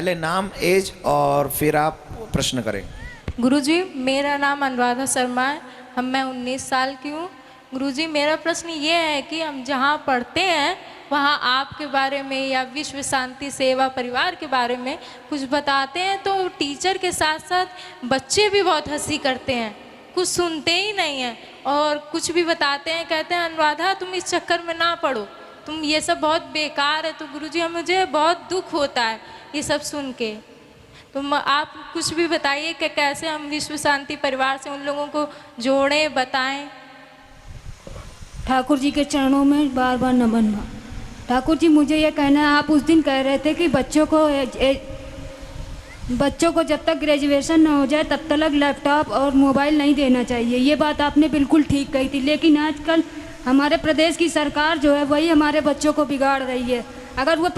पहले नाम, एज और फिर आप प्रश्न करें। गुरुजी, मेरा नाम अनुराधा शर्मा है। मैं 19 साल की हूँ। गुरुजी, मेरा प्रश्न ये है कि हम जहाँ पढ़ते हैं वहाँ आपके बारे में या विश्व शांति सेवा परिवार के बारे में कुछ बताते हैं, तो टीचर के साथ साथ बच्चे भी बहुत हंसी करते हैं, कुछ सुनते ही नहीं हैं और कुछ भी बताते हैं, कहते हैं अनुराधा तुम इस चक्कर में ना पड़ो, तुम ये सब बहुत बेकार है। तो गुरुजी, मुझे बहुत दुख होता है ये सब सुन के। तो आप कुछ भी बताइए कि कैसे हम विश्व शांति परिवार से उन लोगों को जोड़ें, बताएं। ठाकुर जी के चरणों में बार बार नमन। ठाकुर जी, मुझे ये कहना है, आप उस दिन कह रहे थे कि बच्चों को जब तक ग्रेजुएशन न हो जाए तब तक लैपटॉप और मोबाइल नहीं देना चाहिए। ये बात आपने बिल्कुल ठीक कही थी, लेकिन आजकल हमारे प्रदेश की सरकार जो है वही हमारे बच्चों को बिगाड़ रही है। अगर वो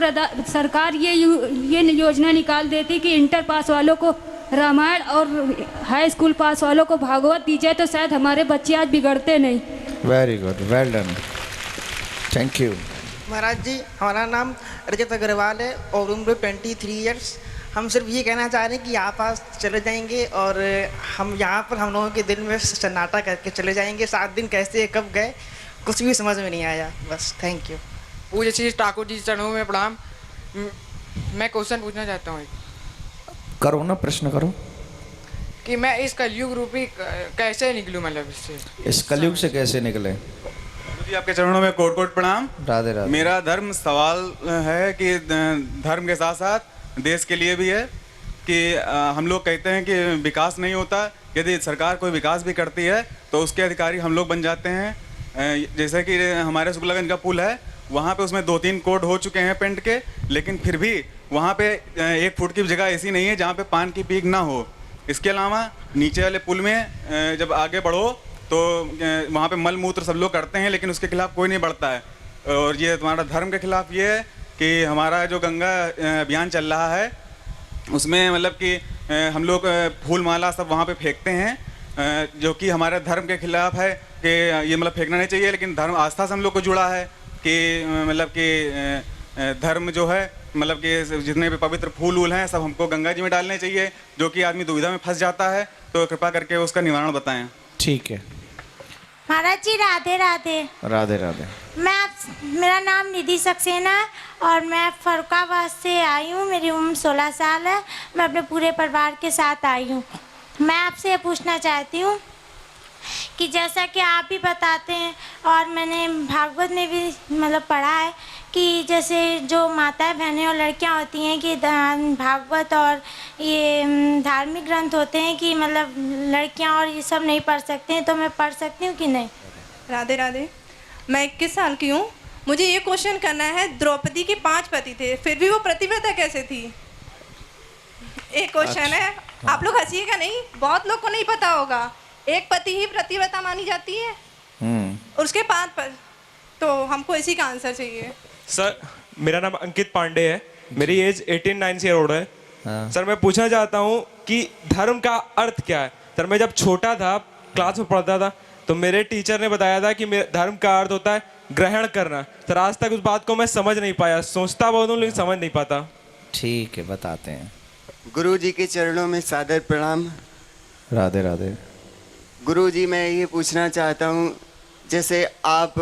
सरकार ये योजना निकाल देती कि इंटर पास वालों को रामायण और हाई स्कूल पास वालों को भागवत दी जाए तो शायद हमारे बच्चे आज बिगड़ते नहीं। Very good, well done, thank you. Maharaj ji, हमारा नाम रजत अग्रवाल है और उम्र 23 ईयर्स। हम सिर्फ ये कहना चाह रहे हैं कि आप आज चले जाएंगे और हम यहाँ पर हम लोगों के दिल में सन्नाटा करके चले जाएंगे। 7 दिन कैसे कब गए कुछ भी समझ में नहीं आया। बस थैंक यू। पूज्य श्री ठाकुर जी चरणों में प्रणाम। मैं क्वेश्चन पूछना चाहता हूँ। करो ना, प्रश्न करो कि मैं इस कलयुग रूपी कैसे निकलूँ, मतलब इससे, इस कलयुग से कैसे निकले। जी, आपके चरणों में कोट कोट प्रणाम। राधे राधे। मेरा धर्म सवाल है कि धर्म के साथ साथ देश के लिए भी है कि हम लोग कहते हैं कि विकास नहीं होता। यदि सरकार कोई विकास भी करती है तो उसके अधिकारी हम लोग बन जाते हैं। जैसे कि हमारे शुक्लागंज का पुल है, वहाँ पे उसमें 2-3 कोड हो चुके हैं पेंट के, लेकिन फिर भी वहाँ पे 1 फुट की जगह ऐसी नहीं है जहाँ पे पान की पीक ना हो। इसके अलावा नीचे वाले पुल में जब आगे बढ़ो तो वहाँ पे मल मूत्र सब लोग करते हैं, लेकिन उसके खिलाफ कोई नहीं बढ़ता है। और ये तुम्हारा धर्म के खिलाफ ये है कि हमारा जो गंगा अभियान चल रहा है उसमें मतलब कि हम लोग फूल माला सब वहाँ पे फेंकते हैं, जो कि हमारे धर्म के खिलाफ है कि ये मतलब फेंकना नहीं चाहिए। लेकिन धर्म आस्था से हम लोग को जुड़ा है कि मतलब कि धर्म जो है मतलब कि जितने भी पवित्र फूल वूल हैं सब हमको गंगा जी में डालने चाहिए, जो कि आदमी दुविधा में फंस जाता है। तो कृपा करके उसका निवारण बताएं। ठीक है महाराज जी, राधे राधे। राधे राधे। मेरा नाम निधि सक्सेना है और मैं फरुखाबाद से आई हूँ। मेरी उम्र 16 साल है। मैं अपने पूरे परिवार के साथ आई हूँ। मैं आपसे ये पूछना चाहती हूँ कि जैसा कि आप भी बताते हैं और मैंने भागवत में भी मतलब पढ़ा है कि जैसे जो माताएं बहनें और लड़कियां होती हैं कि भागवत और ये धार्मिक ग्रंथ होते हैं कि मतलब लड़कियां और ये सब नहीं पढ़ सकते हैं, तो मैं पढ़ सकती हूँ कि नहीं। राधे राधे। मैं 21 साल की हूँ। मुझे ये क्वेश्चन करना है, द्रौपदी के 5 पति थे, फिर भी वो प्रतिव्रता कैसे थी? एक क्वेश्चन है, आप लोग हंसिएगा नहीं, बहुत लोग को नहीं पता होगा। एक पति ही प्रतिव्रता मानी जाती है और उसके 5 पति, तो हमको इसी का आंसर चाहिए। सर, मेरा नाम अंकित पांडे है। मेरी एज 18-9 ईयर ओल्ड है। सर, मैं पूछना चाहता हूँ कि धर्म का अर्थ क्या है? सर, मैं जब छोटा था, क्लास में पढ़ता था, तो मेरे टीचर ने बताया था कि धर्म का अर्थ होता है ग्रहण करना। सर, आज तक उस बात को मैं समझ नहीं पाया, सोचता बहुत हूँ लेकिन समझ नहीं पाता। ठीक है, बताते हैं। गुरु जी के चरणों में सादर प्रणाम। राधे राधे। गुरु जी, मैं ये पूछना चाहता हूँ, जैसे आप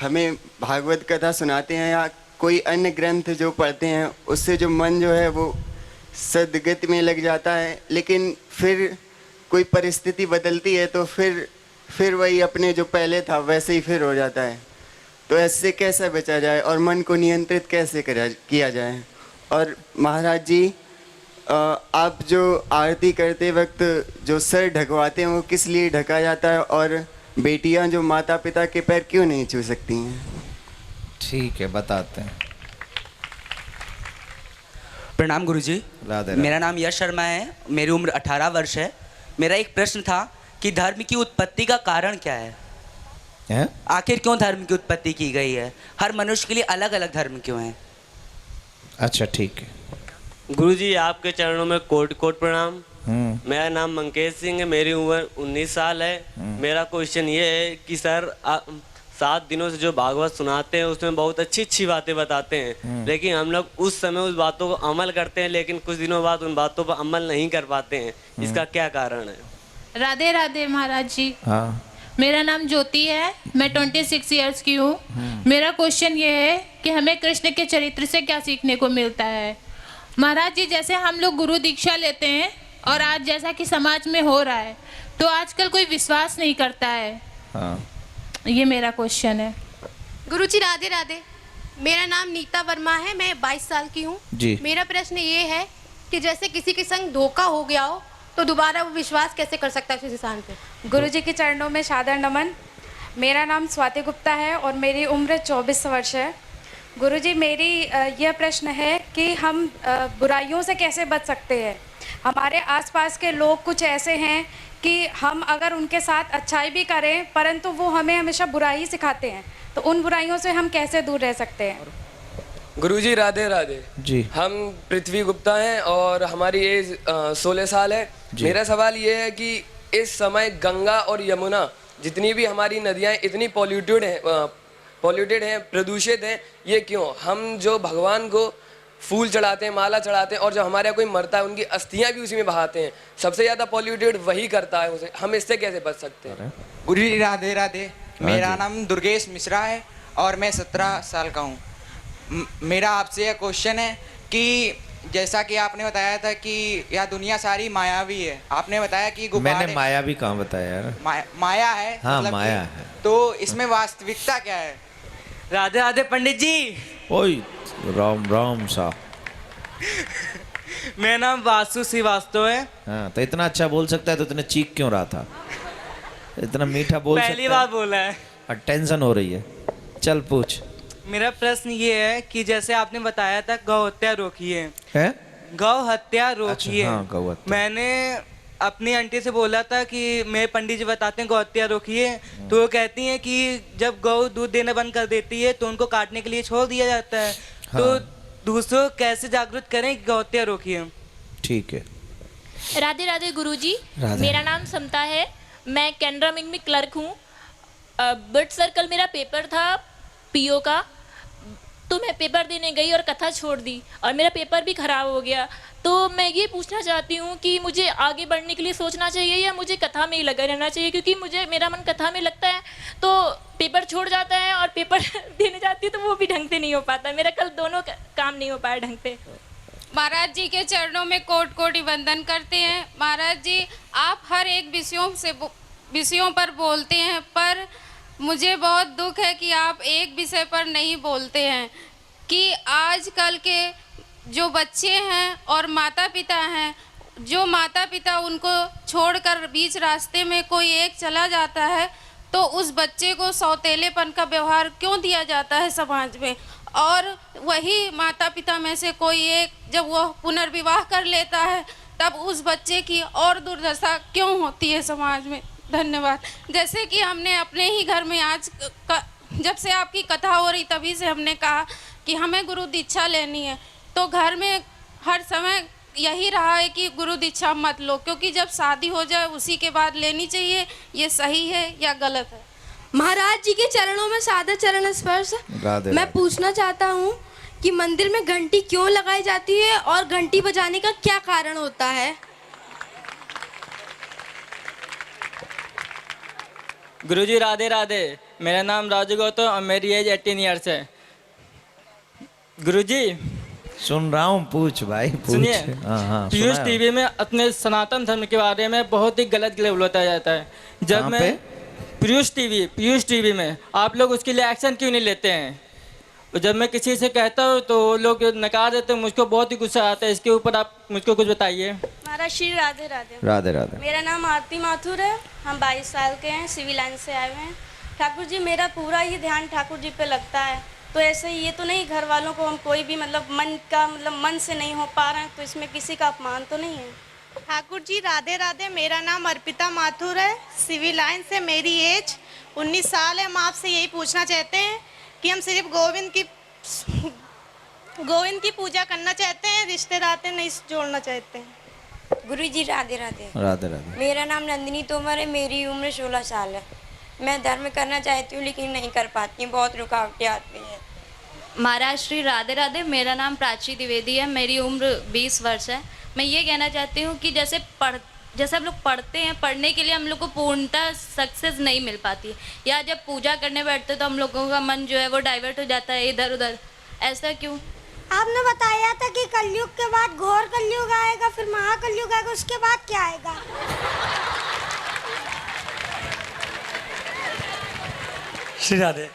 हमें भागवत कथा सुनाते हैं या कोई अन्य ग्रंथ जो पढ़ते हैं, उससे जो मन जो है वो सदगति में लग जाता है, लेकिन फिर कोई परिस्थिति बदलती है तो फिर वही अपने जो पहले था वैसे ही फिर हो जाता है। तो ऐसे कैसे बचा जाए और मन को नियंत्रित कैसे किया जाए? और महाराज जी, आप जो आरती करते वक्त जो सर ढकवाते हैं वो किस लिए ढका जाता है, और बेटियां जो माता पिता के पैर क्यों नहीं छू सकती हैं? ठीक है, बताते हैं। प्रणाम गुरुजी। राधे। मेरा नाम यश शर्मा है। मेरी उम्र 18 वर्ष है। मेरा एक प्रश्न था कि धर्म की उत्पत्ति का कारण क्या है? आखिर क्यों धर्म की उत्पत्ति की गई है? हर मनुष्य के लिए अलग अलग धर्म क्यों है? अच्छा, ठीक है। गुरुजी, आपके चरणों में कोटि कोटि प्रणाम। मेरा नाम मंकेश सिंह है। मेरी उम्र 19 साल है। मेरा क्वेश्चन ये है कि 7 दिनों से जो भागवत सुनाते हैं उसमें बहुत अच्छी अच्छी बातें बताते हैं, लेकिन हम लोग उस समय उस बातों को अमल करते हैं, लेकिन कुछ दिनों बाद उन बातों पर अमल नहीं कर पाते हैं। इसका क्या कारण है? राधे राधे महाराज जी। हाँ मेरा नाम ज्योति है, मैं 26 इयर्स की हूँ। मेरा क्वेश्चन ये है कि हमें कृष्ण के चरित्र से क्या सीखने को मिलता है। महाराज जी, जैसे हम लोग गुरु दीक्षा लेते हैं और आज जैसा कि समाज में हो रहा है, तो आजकल कोई विश्वास नहीं करता है। हाँ ये मेरा क्वेश्चन है। गुरुजी राधे राधे। मेरा नाम नीता वर्मा है, मैं 22 साल की हूँ। जी। मेरा प्रश्न ये है कि जैसे किसी के संग धोखा हो गया हो तो दोबारा वो विश्वास कैसे कर सकता है उस इंसान पे? गुरुजी के चरणों में सादर नमन। मेरा नाम स्वाति गुप्ता है और मेरी उम्र 24 वर्ष है। गुरुजी, मेरी यह प्रश्न है कि हम बुराइयों से कैसे बच सकते हैं। हमारे आसपास के लोग कुछ ऐसे हैं कि हम अगर उनके साथ अच्छाई भी करें परंतु वो हमें हमेशा बुराई सिखाते हैं, तो उन बुराइयों से हम कैसे दूर रह सकते हैं? गुरुजी राधे राधे जी। हम पृथ्वी गुप्ता हैं और हमारी एज 16 साल है। मेरा सवाल ये है कि इस समय गंगा और यमुना जितनी भी हमारी नदियाँ इतनी पॉल्यूटेड हैं, प्रदूषित हैं, ये क्यों? हम जो भगवान को फूल चढ़ाते हैं, माला चढ़ाते हैं और जब हमारे यहाँ कोई मरता है उनकी अस्थियाँ भी उसी में बहाते हैं, सबसे ज़्यादा पॉल्यूटेड वही करता है उसे। हम इससे कैसे बच सकते हैं? गुरुजी राधे राधे। मेरा नाम दुर्गेश मिश्रा है और मैं 17 साल का हूँ। मेरा आपसे यह क्वेश्चन है कि जैसा कि आपने बताया था कि यह दुनिया सारी मायावी है, आपने बताया कि मैंने माया भी कहाँ बताया यार? माया है। हाँ मतलब माया कि, है। तो इसमें वास्तविकता क्या है? राधे राधे पंडित जी। ओए राम राम सा। मेरा नाम वासु श्रीवास्तव है। हाँ तो इतना अच्छा बोल सकता है तो इतने चीख क्यों रहा था? इतना मीठा बोल सकता है। पहली बार बोला है। और टेंशन हो रही है। चल पूछ। मेरा प्रश्न ये है कि जैसे आपने बताया था गौ हत्या रोकिए, है? गौ हत्या रोकिए। अच्छा, हाँ, गौ हत्या। मैंने अपनी आंटी से बोला था कि मेरे पंडित जी बताते हैं गौ हत्या रोकिए, तो वो कहती हैं कि जब गौ दूध देना बंद कर देती है तो उनको काटने के लिए छोड़ दिया जाता है। हाँ। तो दूसरों को कैसे जागरूक करें कि गौ हत्या रोकिए? ठीक है। राधे राधे गुरुजी। राधे। मेरा नाम समता है, मैं कैनरा बैंक में क्लर्क हूँ। बट सर कल मेरा पेपर था पीओ का, तो मैं पेपर देने गई और कथा छोड़ दी और मेरा पेपर भी ख़राब हो गया। तो मैं ये पूछना चाहती हूँ कि मुझे आगे बढ़ने के लिए सोचना चाहिए या मुझे कथा में ही लगा रहना चाहिए, क्योंकि मेरा मन कथा में लगता है तो पेपर छोड़ जाता है और पेपर देने जाती है तो वो भी ढंग से नहीं हो पाता। मेरा कल दोनों काम नहीं हो पाया ढंग से। महाराज जी के चरणों में कोटि कोटि वंदन करते हैं। महाराज जी, आप हर एक विषयों पर बोलते हैं, पर मुझे बहुत दुख है कि आप एक विषय पर नहीं बोलते हैं कि आजकल के जो बच्चे हैं और माता पिता हैं, जो माता पिता उनको छोड़कर बीच रास्ते में कोई एक चला जाता है तो उस बच्चे को सौतेलेपन का व्यवहार क्यों दिया जाता है समाज में, और वही माता पिता में से कोई एक जब वह पुनर्विवाह कर लेता है तब उस बच्चे की और दुर्दशा क्यों होती है समाज में। धन्यवाद। जैसे कि हमने अपने ही घर में आज जब से आपकी कथा हो रही तभी से हमने कहा कि हमें गुरु दीक्षा लेनी है, तो घर में हर समय यही रहा है कि गुरु दीक्षा मत लो, क्योंकि जब शादी हो जाए उसी के बाद लेनी चाहिए। ये सही है या गलत है? महाराज जी के चरणों में सादर चरण स्पर्श। मैं पूछना चाहता हूँ कि मंदिर में घंटी क्यों लगाई जाती है और घंटी बजाने का क्या कारण होता है? गुरुजी राधे राधे। मेरा नाम राजू गौतम और मेरी एज 18 ईयर्स है। गुरुजी सुन रहा हूँ, पूछ भाई पूछ। सुनिए, हाँ, पीयूष सुना है। टीवी में अपने सनातन धर्म के बारे में बहुत ही गलत बताया जाता है। जब कहाँ मैं पे? पीयूष टीवी में आप लोग उसके लिए एक्शन क्यों नहीं लेते हैं? और जब मैं किसी से कहता हूँ तो वो लोग नकार देते हैं, मुझको बहुत ही गुस्सा आता है। इसके ऊपर आप मुझको कुछ बताइए। महाराज श्री राधे राधे। राधे राधे। मेरा नाम आरती माथुर है, हम 22 साल के हैं, सिविल लाइन से आए हुए हैं। ठाकुर जी, मेरा पूरा ही ध्यान ठाकुर जी पे लगता है, तो ऐसे ही ये तो नहीं घर वालों को हम कोई भी मन से नहीं हो पा रहे हैं, तो इसमें किसी का अपमान तो नहीं है? ठाकुर जी राधे राधे। मेरा नाम अर्पिता माथुर है, सिविल लाइन से, मेरी एज 19 साल है। हम आपसे यही पूछना चाहते हैं कि हम सिर्फ गोविंद की पूजा करना चाहते हैं, रिश्तेदार नहीं जोड़ना चाहते हैं। गुरु जी राधे राधे। राधे राधे। मेरा नाम नंदिनी तोमर है, मेरी उम्र 16 साल है। मैं धर्म करना चाहती हूँ लेकिन नहीं कर पाती हूँ, बहुत रुकावटें आती हैं। महाराज श्री राधे राधे। मेरा नाम प्राची द्विवेदी है, मेरी उम्र 20 वर्ष है। मैं ये कहना चाहती हूँ कि जैसे हम लोग पढ़ते हैं, पढ़ने के लिए हम लोग को पूर्णतः सक्सेस नहीं मिल पाती, या जब पूजा करने बैठते तो हम लोगों का मन जो है वो डाइवर्ट हो जाता है इधर उधर। ऐसा क्यों? आपने बताया था कि कलयुग के बाद घोर कलयुग आएगा, फिर महाकलयुग आएगा, उसके बाद क्या आएगा? श्री राधे।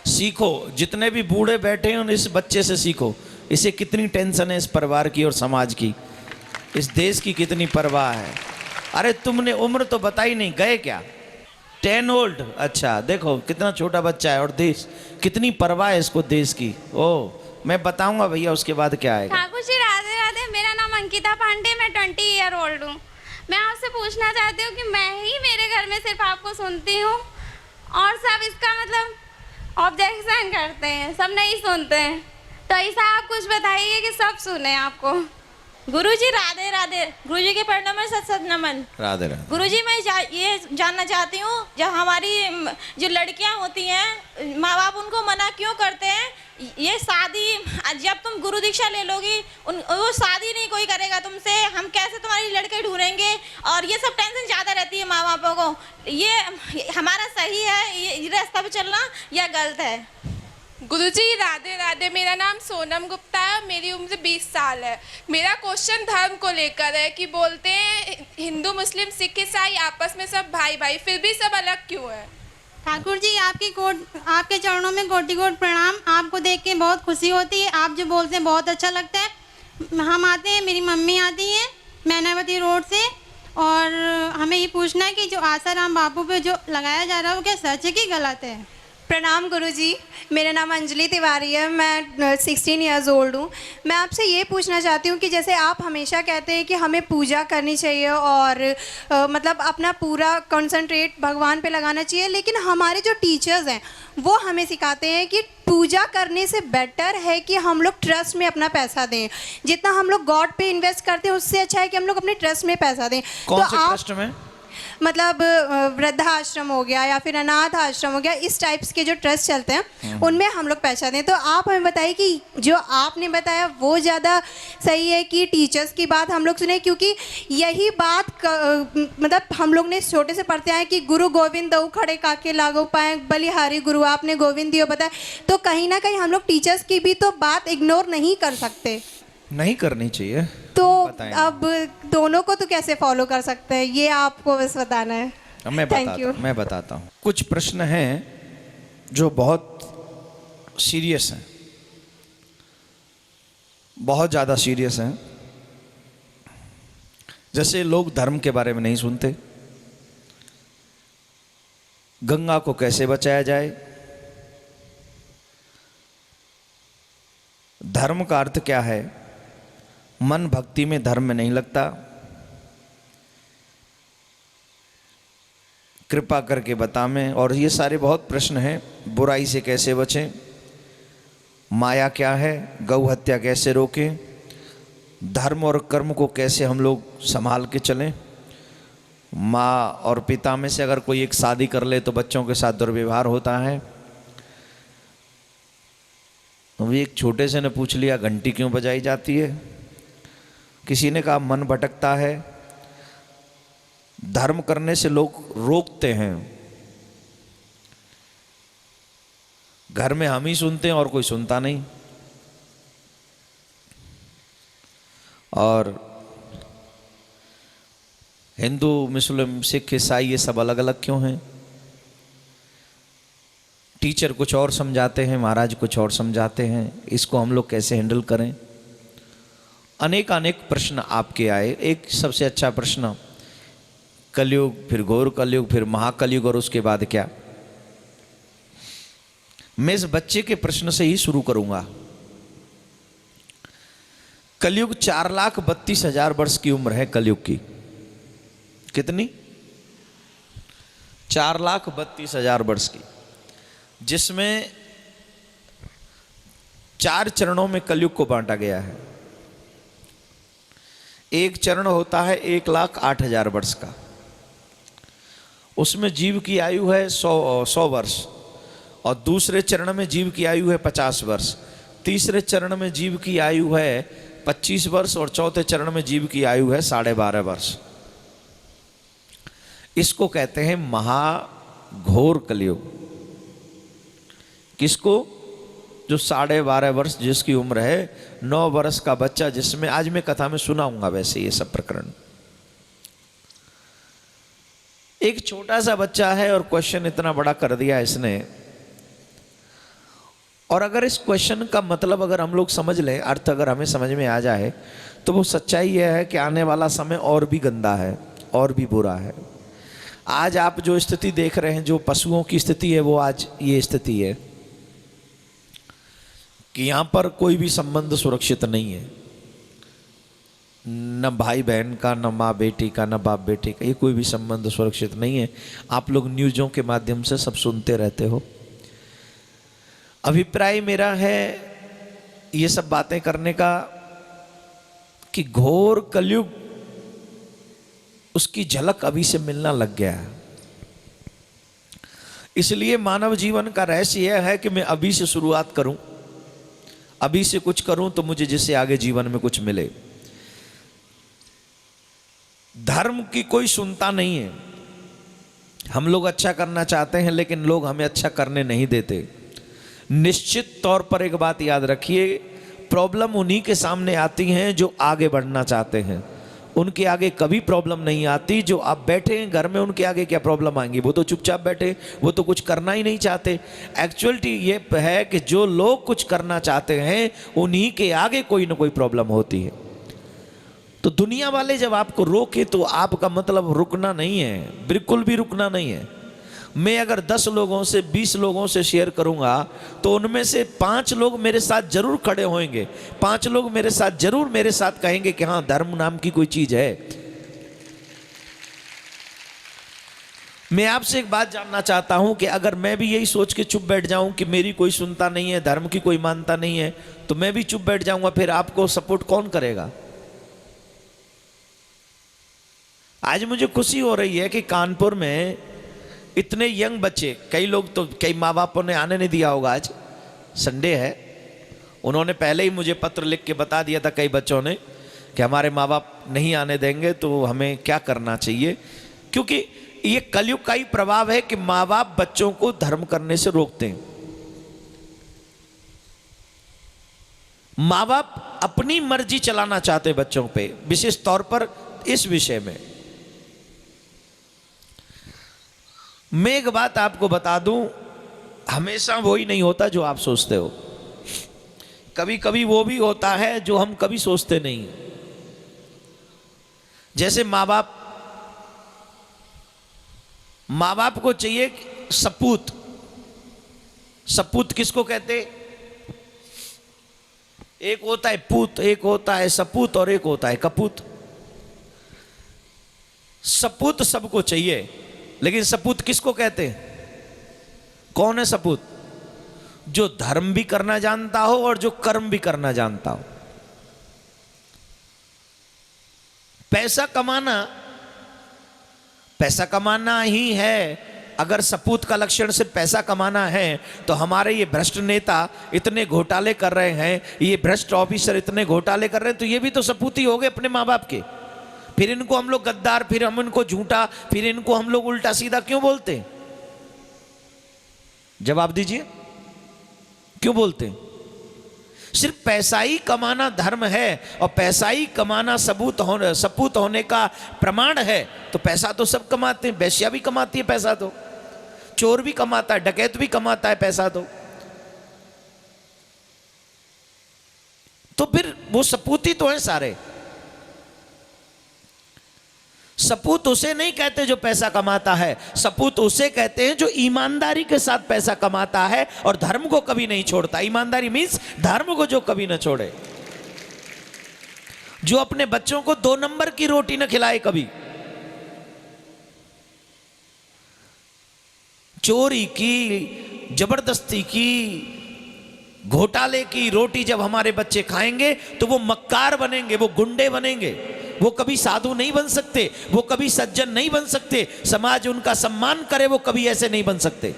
सीखो, जितने भी बूढ़े बैठे हैं इस बच्चे से सीखो। इसे कितनी टेंशन है इस परिवार की और समाज की, इस देश की कितनी परवाह है। अरे तुमने उम्र तो बताई नहीं, गए क्या? 10 ओल्ड। अच्छा देखो कितना छोटा बच्चा है और देश कितनी परवाह है इसको देश की। ओह मैं बताऊंगा भैया उसके बाद क्या आएगा। ठाकुर जी राधे राधे। मेरा नाम अंकिता पांडे, मैं 20 ईयर ओल्ड हूँ। मैं आपसे पूछना चाहती हूँ कि मैं ही मेरे घर में सिर्फ आपको सुनती हूँ और सब इसका मतलब ऑब्जेक्शन करते हैं, सब नहीं सुनते हैं, तो ऐसा आप कुछ बताइए कि सब सुने आपको। गुरुजी राधे राधे। गुरुजी के प्रणाम में सत सत नमन। राधे राधे। गुरुजी मैं ये जानना चाहती हूँ, जब हमारी जो लड़कियाँ होती हैं, माँ बाप उनको मना क्यों करते हैं? ये शादी जब तुम गुरु दीक्षा ले लोगी वो शादी नहीं कोई करेगा तुमसे, हम कैसे तुम्हारी लड़के ढूंढेंगे? और ये सब टेंशन ज़्यादा रहती है माँ बापों को। ये हमारा सही है ये रास्ता पे चलना या गलत है? गुरुजी राधे राधे। मेरा नाम सोनम गुप्ता है, मेरी उम्र 20 साल है। मेरा क्वेश्चन धर्म को लेकर है कि बोलते हैं हिंदू मुस्लिम सिख ईसाई आपस में सब भाई भाई, फिर भी सब अलग क्यों है? ठाकुर जी आपके चरणों में कोटि कोटि प्रणाम। आपको देख के बहुत खुशी होती है, आप जो बोलते हैं बहुत अच्छा लगता है। हम आते हैं, मेरी मम्मी आती है मैनावती रोड से, और हमें ये पूछना है कि जो आसाराम बापू पे जो लगाया जा रहा है वो क्या सच है कि गलत है? प्रणाम गुरुजी, मेरा नाम अंजलि तिवारी है, मैं 16 इयर्स ओल्ड हूँ। मैं आपसे ये पूछना चाहती हूँ कि जैसे आप हमेशा कहते हैं कि हमें पूजा करनी चाहिए और मतलब अपना पूरा कंसंट्रेट भगवान पे लगाना चाहिए, लेकिन हमारे जो टीचर्स हैं वो हमें सिखाते हैं कि पूजा करने से बेटर है कि हम लोग ट्रस्ट में अपना पैसा दें। जितना हम लोग गॉड पे इन्वेस्ट करते हैं उससे अच्छा है कि हम लोग अपने ट्रस्ट में पैसा दें। कौन से ट्रस्ट में? मतलब वृद्धाश्रम हो गया या फिर अनाथ आश्रम हो गया, इस टाइप्स के जो ट्रस्ट चलते हैं उनमें हम लोग पैसा दें। तो आप हमें बताइए कि जो आपने बताया वो ज़्यादा सही है कि टीचर्स की बात हम लोग सुने? क्योंकि यही बात मतलब हम लोग ने छोटे से पढ़ते आए कि गुरु गोविंद दऊ खड़े काके लागो पाए, बलिहारी गुरु आपने गोविंद दियो बताए। तो कहीं ना कहीं हम लोग टीचर्स की भी तो बात इग्नोर नहीं कर सकते, नहीं करनी चाहिए। तो अब दोनों को तो कैसे फॉलो कर सकते हैं, ये आपको बस बताना है। मैं बताता हूँ। कुछ प्रश्न हैं जो बहुत सीरियस हैं, बहुत ज़्यादा सीरियस हैं। जैसे लोग धर्म के बारे में नहीं सुनते, गंगा को कैसे बचाया जाए, धर्म का अर्थ क्या है, मन भक्ति में धर्म में नहीं लगता, कृपा करके बता में। और ये सारे बहुत प्रश्न हैं। बुराई से कैसे बचें, माया क्या है, गौ हत्या कैसे रोकें, धर्म और कर्म को कैसे हम लोग संभाल के चलें, माँ और पिता में से अगर कोई एक शादी कर ले तो बच्चों के साथ दुर्व्यवहार होता है। तो एक छोटे से ने पूछ लिया घंटी क्यों बजाई जाती है, किसी ने कहा मन भटकता है। धर्म करने से लोग रोकते हैं, घर में हम ही सुनते हैं और कोई सुनता नहीं। और हिंदू मुस्लिम सिख ईसाई ये सब अलग अलग क्यों हैं? टीचर कुछ और समझाते हैं, महाराज कुछ और समझाते हैं, इसको हम लोग कैसे हैंडल करें? अनेक प्रश्न आपके आए। एक सबसे अच्छा प्रश्न, कलयुग, फिर घोर कलयुग, फिर महाकलयुग और उसके बाद क्या? मैं इस बच्चे के प्रश्न से ही शुरू करूंगा। कलयुग 4,32,000 वर्ष की उम्र है कलयुग की। कितनी? 4,32,000 वर्ष की, जिसमें 4 चरणों में कलयुग को बांटा गया है। एक चरण होता है 1,08,000 वर्ष का, उसमें जीव की आयु है 100 वर्ष, और दूसरे चरण में जीव की आयु है 50 वर्ष, तीसरे चरण में जीव की आयु है 25 वर्ष, और चौथे चरण में जीव की आयु है 12.5 वर्ष। इसको कहते हैं महाघोर कलयुग। किसको? जो 12.5 वर्ष जिसकी उम्र है, 9 वर्ष का बच्चा, जिसमें आज मैं कथा में सुनाऊंगा वैसे ये सब प्रकरण। एक छोटा सा बच्चा है और क्वेश्चन इतना बड़ा कर दिया इसने। और अगर इस क्वेश्चन का मतलब अगर हम लोग समझ लें, अर्थ अगर हमें समझ में आ जाए, तो वो सच्चाई यह है कि आने वाला समय और भी गंदा है और भी बुरा है। आज आप जो स्थिति देख रहे हैं, जो पशुओं की स्थिति है, वो आज ये स्थिति है कि यहाँ पर कोई भी संबंध सुरक्षित नहीं है, न भाई बहन का, न माँ बेटी का, न बाप बेटे का, ये कोई भी संबंध सुरक्षित नहीं है। आप लोग न्यूज़ों के माध्यम से सब सुनते रहते हो। अभिप्राय मेरा है ये सब बातें करने का कि घोर कलयुग, उसकी झलक अभी से मिलना लग गया है। इसलिए मानव जीवन का रहस्य यह है कि मैं अभी से शुरुआत करूं, अभी से कुछ करूं, तो मुझे जिससे आगे जीवन में कुछ मिले। धर्म की कोई सुनता नहीं है। हम लोग अच्छा करना चाहते हैं, लेकिन लोग हमें अच्छा करने नहीं देते। निश्चित तौर पर एक बात याद रखिए, प्रॉब्लम उन्हीं के सामने आती हैं जो आगे बढ़ना चाहते हैं। उनके आगे कभी प्रॉब्लम नहीं आती। जो आप बैठे हैं घर में, उनके आगे क्या प्रॉब्लम आएंगी? वो तो चुपचाप बैठे, वो तो कुछ करना ही नहीं चाहते। एक्चुअलिटी ये है कि जो लोग कुछ करना चाहते हैं, उन्हीं के आगे कोई ना कोई प्रॉब्लम होती है। तो दुनिया वाले जब आपको रोके, तो आपका मतलब रुकना नहीं है, बिल्कुल भी रुकना नहीं है। मैं अगर 10 लोगों से, 20 लोगों से शेयर करूंगा, तो उनमें से 5 लोग मेरे साथ जरूर खड़े होंगे, 5 लोग मेरे साथ जरूर मेरे साथ कहेंगे कि हाँ, धर्म नाम की कोई चीज है। मैं आपसे एक बात जानना चाहता हूं कि अगर मैं भी यही सोच के चुप बैठ जाऊं कि मेरी कोई सुनता नहीं है, धर्म की कोई मानता नहीं है, तो मैं भी चुप बैठ जाऊंगा, फिर आपको सपोर्ट कौन करेगा? आज मुझे खुशी हो रही है कि कानपुर में इतने यंग बच्चे, कई लोग तो, कई माँ बापों ने आने नहीं दिया होगा, आज संडे है, उन्होंने पहले ही मुझे पत्र लिख के बता दिया था कई बच्चों ने कि हमारे माँ बाप नहीं आने देंगे, तो हमें क्या करना चाहिए। क्योंकि ये कलयुग का ही प्रभाव है कि माँ बाप बच्चों को धर्म करने से रोकते हैं। माँ बाप अपनी मर्जी चलाना चाहते बच्चों पे, विशेष तौर पर इस विषय में। मैं एक बात आपको बता दूं, हमेशा वो ही नहीं होता जो आप सोचते हो। कभी कभी वो भी होता है जो हम कभी सोचते नहीं। जैसे माँ बाप को चाहिए सपूत। सपूत किसको कहते? एक होता है पूत, एक होता है सपूत, और एक होता है कपूत। सपूत सबको चाहिए, लेकिन सपूत किसको कहते हैं? कौन है सपूत? जो धर्म भी करना जानता हो और जो कर्म भी करना जानता हो। पैसा कमाना ही है। अगर सपूत का लक्षण सिर्फ पैसा कमाना है, तो हमारे ये भ्रष्ट नेता इतने घोटाले कर रहे हैं, ये भ्रष्ट ऑफिसर इतने घोटाले कर रहे हैं, तो ये भी तो सपूत ही हो गए अपने माँ बाप के। फिर इनको हम लोग गद्दार, फिर हम इनको झूठा, फिर इनको हम लोग उल्टा सीधा क्यों बोलते हैं? जवाब दीजिए, क्यों बोलते हैं? सिर्फ पैसा ही कमाना धर्म है, और पैसा ही कमाना सपूत होने का प्रमाण है। तो पैसा तो सब कमाते हैं, वेश्या भी कमाती है पैसा, तो चोर भी कमाता है, डकैत भी कमाता है पैसा। तो फिर वो सपूत ही तो है सारे। सपूत उसे नहीं कहते जो पैसा कमाता है, सपूत उसे कहते हैं जो ईमानदारी के साथ पैसा कमाता है और धर्म को कभी नहीं छोड़ता। ईमानदारी मीन्स धर्म को जो कभी न छोड़े, जो अपने बच्चों को 2 नंबर की रोटी न खिलाए कभी। चोरी की, जबरदस्ती की, घोटाले की रोटी जब हमारे बच्चे खाएंगे, तो वो मक्कार बनेंगे, वो गुंडे बनेंगे, वो कभी साधु नहीं बन सकते, वो कभी सज्जन नहीं बन सकते, समाज उनका सम्मान करे वो कभी ऐसे नहीं बन सकते।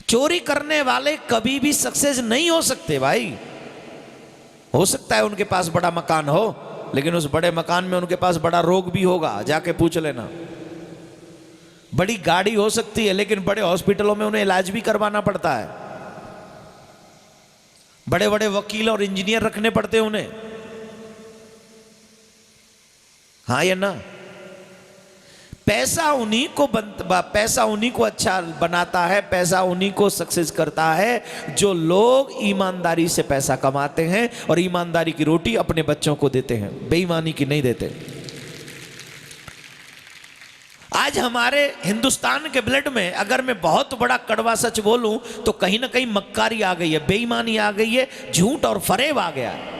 चोरी करने वाले कभी भी सक्सेस नहीं हो सकते भाई। हो सकता है उनके पास बड़ा मकान हो, लेकिन उस बड़े मकान में उनके पास बड़ा रोग भी होगा, जाके पूछ लेना। बड़ी गाड़ी हो सकती है, लेकिन बड़े हॉस्पिटलों में उन्हें इलाज भी करवाना पड़ता है। बड़े बड़े वकील और इंजीनियर रखने पड़ते हैं उन्हें। हाँ या ना? पैसा उन्हीं को अच्छा बनाता है, पैसा उन्हीं को सक्सेस करता है जो लोग ईमानदारी से पैसा कमाते हैं और ईमानदारी की रोटी अपने बच्चों को देते हैं, बेईमानी की नहीं देते। आज हमारे हिंदुस्तान के ब्लड में अगर मैं बहुत बड़ा कड़वा सच बोलूं तो कहीं ना कहीं मक्कारी आ गई है, बेईमानी आ गई है, झूठ और फरेब आ गया है।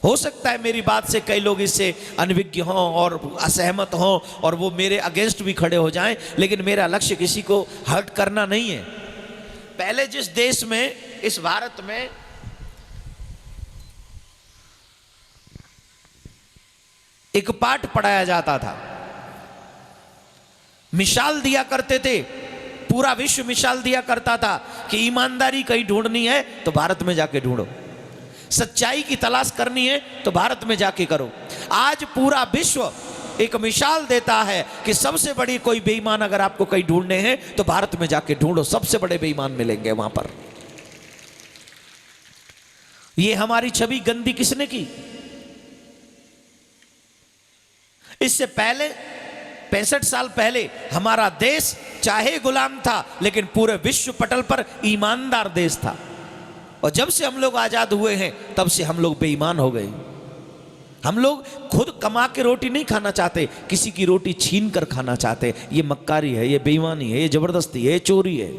हो सकता है मेरी बात से कई लोग इससे अनभिज्ञ हों और असहमत हों और वो मेरे अगेंस्ट भी खड़े हो जाएं, लेकिन मेरा लक्ष्य किसी को हर्ट करना नहीं है। पहले जिस देश में, इस भारत में एक पाठ पढ़ाया जाता था, मिसाल दिया करते थे, पूरा विश्व मिसाल दिया करता था कि ईमानदारी कहीं ढूंढनी है तो भारत में जाके ढूंढो, सच्चाई की तलाश करनी है तो भारत में जाके करो। आज पूरा विश्व एक मिसाल देता है कि सबसे बड़ी कोई बेईमान अगर आपको कहीं ढूंढने हैं तो भारत में जाके ढूंढो, सबसे बड़े बेईमान मिलेंगे वहां पर। ये हमारी छवि गंदी किसने की? इससे पहले 65 साल पहले हमारा देश चाहे गुलाम था, लेकिन पूरे विश्व पटल पर ईमानदार देश था। और जब से हम लोग आजाद हुए हैं तब से हम लोग बेईमान हो गए। हम लोग खुद कमा के रोटी नहीं खाना चाहते, किसी की रोटी छीन कर खाना चाहते। ये मक्कारी है, ये बेईमानी है, ये जबरदस्ती है, ये चोरी है।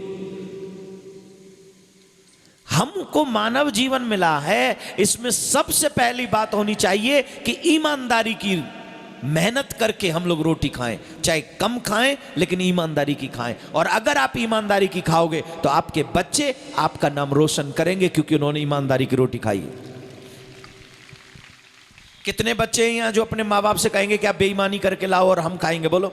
हमको मानव जीवन मिला है, इसमें सबसे पहली बात होनी चाहिए कि ईमानदारी की मेहनत करके हम लोग रोटी खाएं, चाहे कम खाएं लेकिन ईमानदारी की खाएं। और अगर आप ईमानदारी की खाओगे तो आपके बच्चे आपका नाम रोशन करेंगे, क्योंकि उन्होंने ईमानदारी की रोटी खाई है। कितने बच्चे हैं यहां जो अपने माँ बाप से कहेंगे कि आप बेईमानी करके लाओ और हम खाएंगे? बोलो।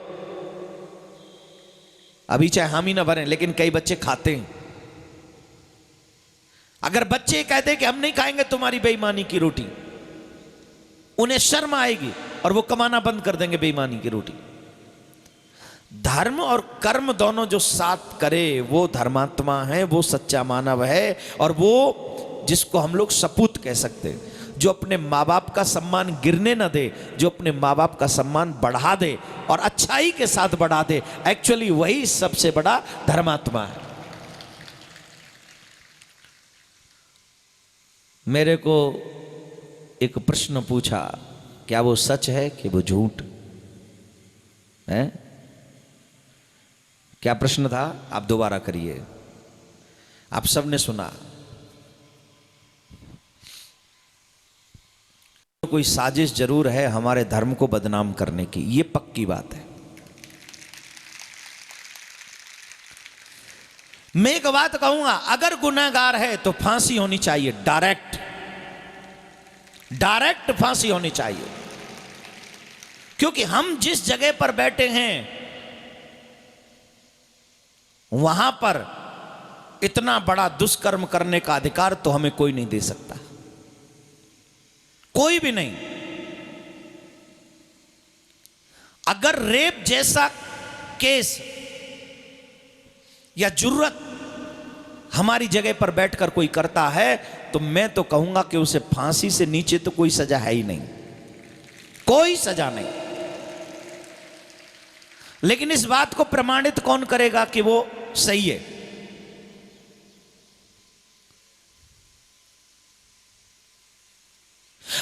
अभी चाहे हामी ना भरें, लेकिन कई बच्चे खाते हैं। अगर बच्चे कहते हैं कि हम नहीं खाएंगे तुम्हारी बेईमानी की रोटी, उन्हें शर्म आएगी और वो कमाना बंद कर देंगे बेईमानी की रोटी। धर्म और कर्म दोनों जो साथ करे वो धर्मात्मा है, वो सच्चा मानव है, और वो जिसको हम लोग सपूत कह सकते हैं, जो अपने माँ बाप का सम्मान गिरने न दे, जो अपने माँ बाप का सम्मान बढ़ा दे और अच्छाई के साथ बढ़ा दे, एक्चुअली वही सबसे बड़ा धर्मात्मा है। मेरे को एक प्रश्न पूछा, क्या वो सच है कि वो झूठ है? क्या प्रश्न था? आप दोबारा करिए। आप सबने सुना। कोई साजिश जरूर है हमारे धर्म को बदनाम करने की, ये पक्की बात है। मैं एक बात कहूंगा, अगर गुनाहगार है तो फांसी होनी चाहिए, डायरेक्ट फांसी होनी चाहिए। क्योंकि हम जिस जगह पर बैठे हैं वहां पर इतना बड़ा दुष्कर्म करने का अधिकार तो हमें कोई नहीं दे सकता, कोई भी नहीं। अगर रेप जैसा केस या जुर्रत हमारी जगह पर बैठकर कोई करता है तो मैं तो कहूंगा कि उसे फांसी से नीचे तो कोई सजा है ही नहीं, कोई सजा नहीं। लेकिन इस बात को प्रमाणित कौन करेगा कि वो सही है?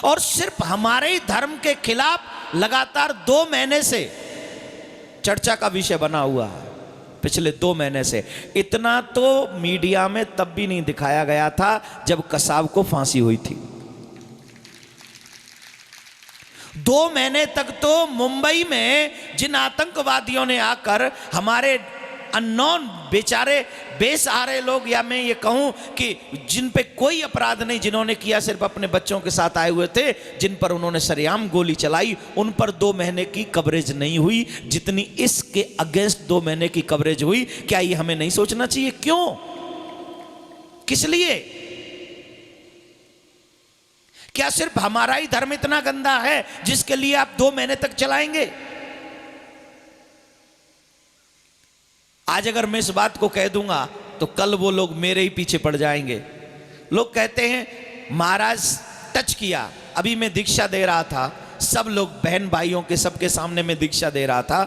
और सिर्फ हमारे ही धर्म के खिलाफ लगातार 2 महीने से चर्चा का विषय बना हुआ है, पिछले 2 महीने से। इतना तो मीडिया में तब भी नहीं दिखाया गया था जब कसाब को फांसी हुई थी। 2 महीने तक तो मुंबई में जिन आतंकवादियों ने आकर हमारे अननोन बेचारे बेसहारे लोग, या मैं ये कहूं कि जिन पे कोई अपराध नहीं, जिन्होंने किया सिर्फ अपने बच्चों के साथ आए हुए थे, जिन पर उन्होंने सरेआम गोली चलाई, उन पर 2 महीने की कवरेज नहीं हुई जितनी इसके अगेंस्ट 2 महीने की कवरेज हुई। क्या ये हमें नहीं सोचना चाहिए? क्यों, किस लिए? क्या सिर्फ हमारा ही धर्म इतना गंदा है जिसके लिए आप 2 महीने तक चलाएंगे? आज अगर मैं इस बात को कह दूंगा तो कल वो लोग मेरे ही पीछे पड़ जाएंगे। लोग कहते हैं महाराज टच किया। अभी मैं दीक्षा दे रहा था, सब लोग बहन भाइयों के सबके सामने मैं दीक्षा दे रहा था।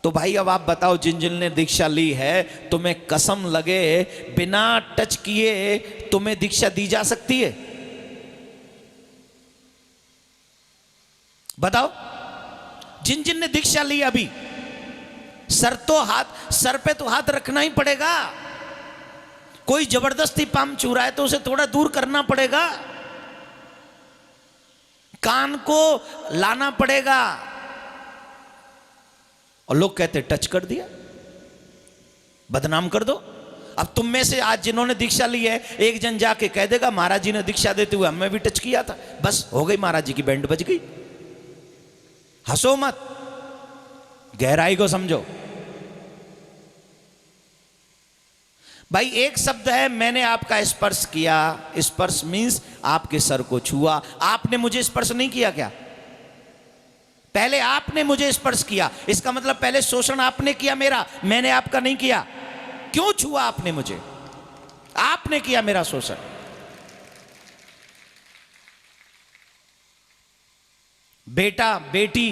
तो भाई अब आप बताओ, जिन जिन ने दीक्षा ली है, तुम्हें कसम लगे बिना टच किए तुम्हें दीक्षा दी जा सकती है? बताओ, जिन जिन ने दीक्षा ली अभी, सर पे तो हाथ रखना ही पड़ेगा। कोई जबरदस्ती पाम छू रहा है तो उसे थोड़ा दूर करना पड़ेगा, कान को लाना पड़ेगा। और लोग कहते टच कर दिया, बदनाम कर दो। अब तुम में से आज जिन्होंने दीक्षा ली है, एक जन जाके कह देगा महाराज जी ने दीक्षा देते हुए हमें भी टच किया था, बस हो गई, महाराज जी की बैंड बज गई। हंसो मत, गहराई को समझो। भाई एक शब्द है, मैंने आपका स्पर्श किया। स्पर्श मीन्स आपके सर को छुआ। आपने मुझे स्पर्श नहीं किया क्या? पहले आपने मुझे स्पर्श किया, इसका मतलब पहले शोषण आपने किया मेरा, मैंने आपका नहीं किया। क्यों छुआ आपने मुझे? आपने किया मेरा शोषण। बेटा बेटी,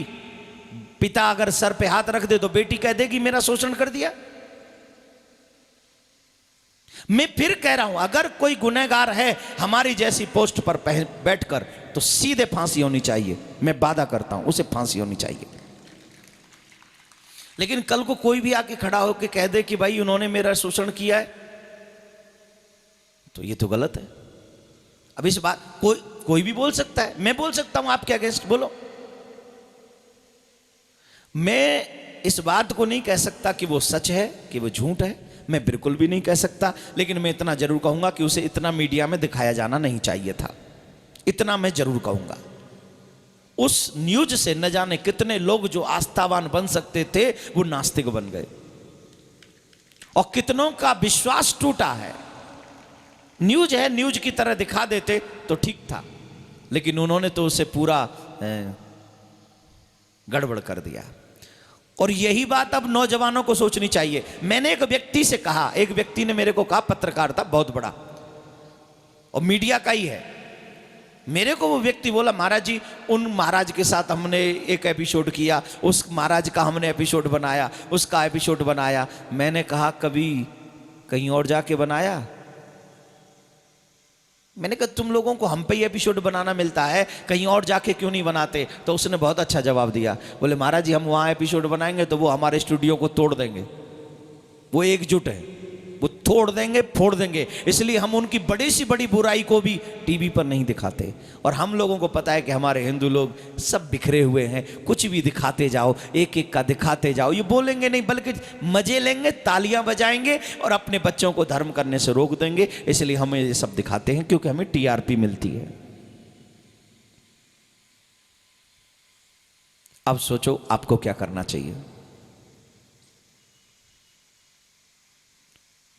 पिता अगर सर पे हाथ रख दे तो बेटी कह देगी मेरा शोषण कर दिया। मैं फिर कह रहा हूं, अगर कोई गुनहगार है हमारी जैसी पोस्ट पर बैठकर, तो सीधे फांसी होनी चाहिए। मैं वादा करता हूं उसे फांसी होनी चाहिए। लेकिन कल को कोई भी आके खड़ा होकर कह दे कि भाई उन्होंने मेरा शोषण किया है, तो ये तो गलत है। अब इस बात कोई भी बोल सकता है, मैं बोल सकता हूं, आपके अगेंस्ट बोलो। मैं इस बात को नहीं कह सकता कि वो सच है कि वो झूठ है, मैं बिल्कुल भी नहीं कह सकता। लेकिन मैं इतना जरूर कहूंगा कि उसे इतना मीडिया में दिखाया जाना नहीं चाहिए था, इतना मैं जरूर कहूंगा। उस न्यूज से न जाने कितने लोग जो आस्थावान बन सकते थे वो नास्तिक बन गए, और कितनों का विश्वास टूटा है। न्यूज है, न्यूज की तरह दिखा देते तो ठीक था, लेकिन उन्होंने तो उसे पूरा गड़बड़ कर दिया। और यही बात अब नौजवानों को सोचनी चाहिए। मैंने एक व्यक्ति से कहा, एक व्यक्ति ने मेरे को कहा, पत्रकार था बहुत बड़ा और मीडिया का ही है, मेरे को वो व्यक्ति बोला महाराज जी उन महाराज के साथ हमने एक एपिसोड किया, उस महाराज का हमने एपिसोड बनाया, उसका एपिसोड बनाया। मैंने कहा कभी कहीं और जाके बनाया? मैंने कहा तुम लोगों को हम पे ही एपिसोड बनाना मिलता है, कहीं और जाके क्यों नहीं बनाते? तो उसने बहुत अच्छा जवाब दिया, बोले महाराज जी हम वहाँ एपिसोड बनाएंगे तो वो हमारे स्टूडियो को तोड़ देंगे, वो एकजुट है, वो तोड़ देंगे फोड़ देंगे, इसलिए हम उनकी बड़ी सी बड़ी बुराई को भी टीवी पर नहीं दिखाते। और हम लोगों को पता है कि हमारे हिंदू लोग सब बिखरे हुए हैं, कुछ भी दिखाते जाओ, एक एक का दिखाते जाओ, ये बोलेंगे नहीं बल्कि मजे लेंगे, तालियां बजाएंगे और अपने बच्चों को धर्म करने से रोक देंगे। इसलिए हमें ये सब दिखाते हैं क्योंकि हमें टीआरपी मिलती है। अब सोचो आपको क्या करना चाहिए।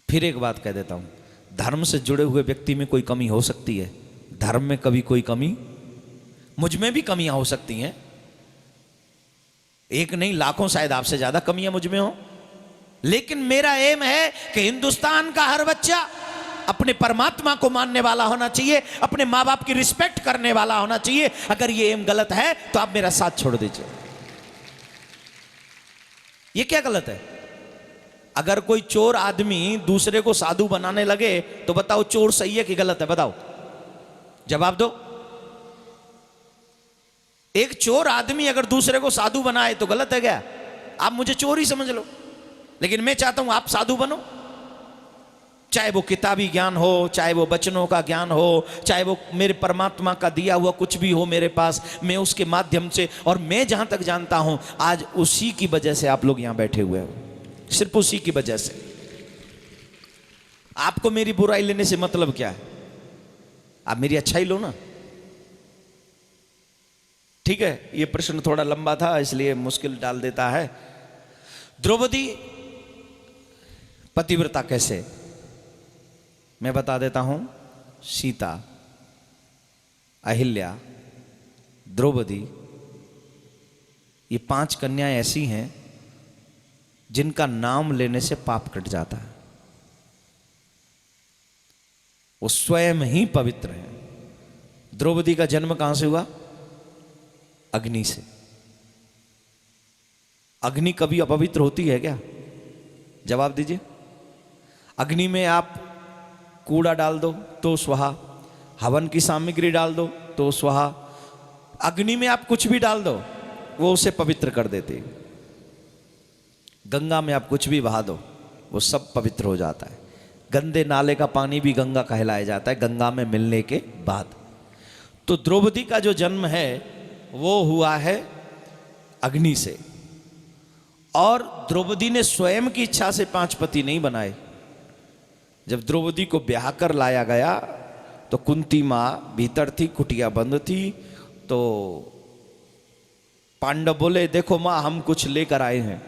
फिर एक बात कह देता हूं, धर्म से जुड़े हुए व्यक्ति में कोई कमी हो सकती है, धर्म में कभी कोई कमी, मुझ में भी कमियां हो सकती हैं, एक नहीं लाखों शायद आपसे ज्यादा कमियां मुझ में हो, लेकिन मेरा एम है कि हिंदुस्तान का हर बच्चा अपने परमात्मा को मानने वाला होना चाहिए, अपने माँ बाप की रिस्पेक्ट करने वाला होना चाहिए। अगर ये एम गलत है तो आप मेरा साथ छोड़ दीजिए। ये क्या गलत है? अगर कोई चोर आदमी दूसरे को साधु बनाने लगे तो बताओ चोर सही है कि गलत है? बताओ, जवाब दो। एक चोर आदमी अगर दूसरे को साधु बनाए तो गलत है क्या? आप मुझे चोर ही समझ लो, लेकिन मैं चाहता हूं आप साधु बनो, चाहे वो किताबी ज्ञान हो, चाहे वो वचनों का ज्ञान हो, चाहे वो मेरे परमात्मा का दिया हुआ कुछ भी हो मेरे पास, मैं उसके माध्यम से, और मैं जहां तक जानता हूं आज उसी की वजह से आप लोग यहां बैठे हुए हो, सिर्फ उसी की वजह से। आपको मेरी बुराई लेने से मतलब क्या है? आप मेरी अच्छाई लो ना। ठीक है, ये प्रश्न थोड़ा लंबा था इसलिए मुश्किल डाल देता है। द्रौपदी पतिव्रता कैसे, मैं बता देता हूं। सीता, अहिल्या, द्रौपदी, ये 5 कन्याएं ऐसी हैं जिनका नाम लेने से पाप कट जाता है। वो स्वयं ही पवित्र है। द्रौपदी का जन्म कहां से हुआ? अग्नि से। अग्नि कभी अपवित्र होती है क्या? जवाब दीजिए। अग्नि में आप कूड़ा डाल दो तो स्वाहा, हवन की सामग्री डाल दो तो स्वाहा, अग्नि में आप कुछ भी डाल दो वो उसे पवित्र कर देती है। गंगा में आप कुछ भी बहा दो वो सब पवित्र हो जाता है। गंदे नाले का पानी भी गंगा कहलाया जाता है गंगा में मिलने के बाद। तो द्रौपदी का जो जन्म है वो हुआ है अग्नि से। और द्रौपदी ने स्वयं की इच्छा से 5 पति नहीं बनाए। जब द्रौपदी को ब्याह कर लाया गया तो कुंती माँ भीतर थी, कुटिया बंद थी। तो पांडव बोले देखो माँ हम कुछ लेकर आए हैं।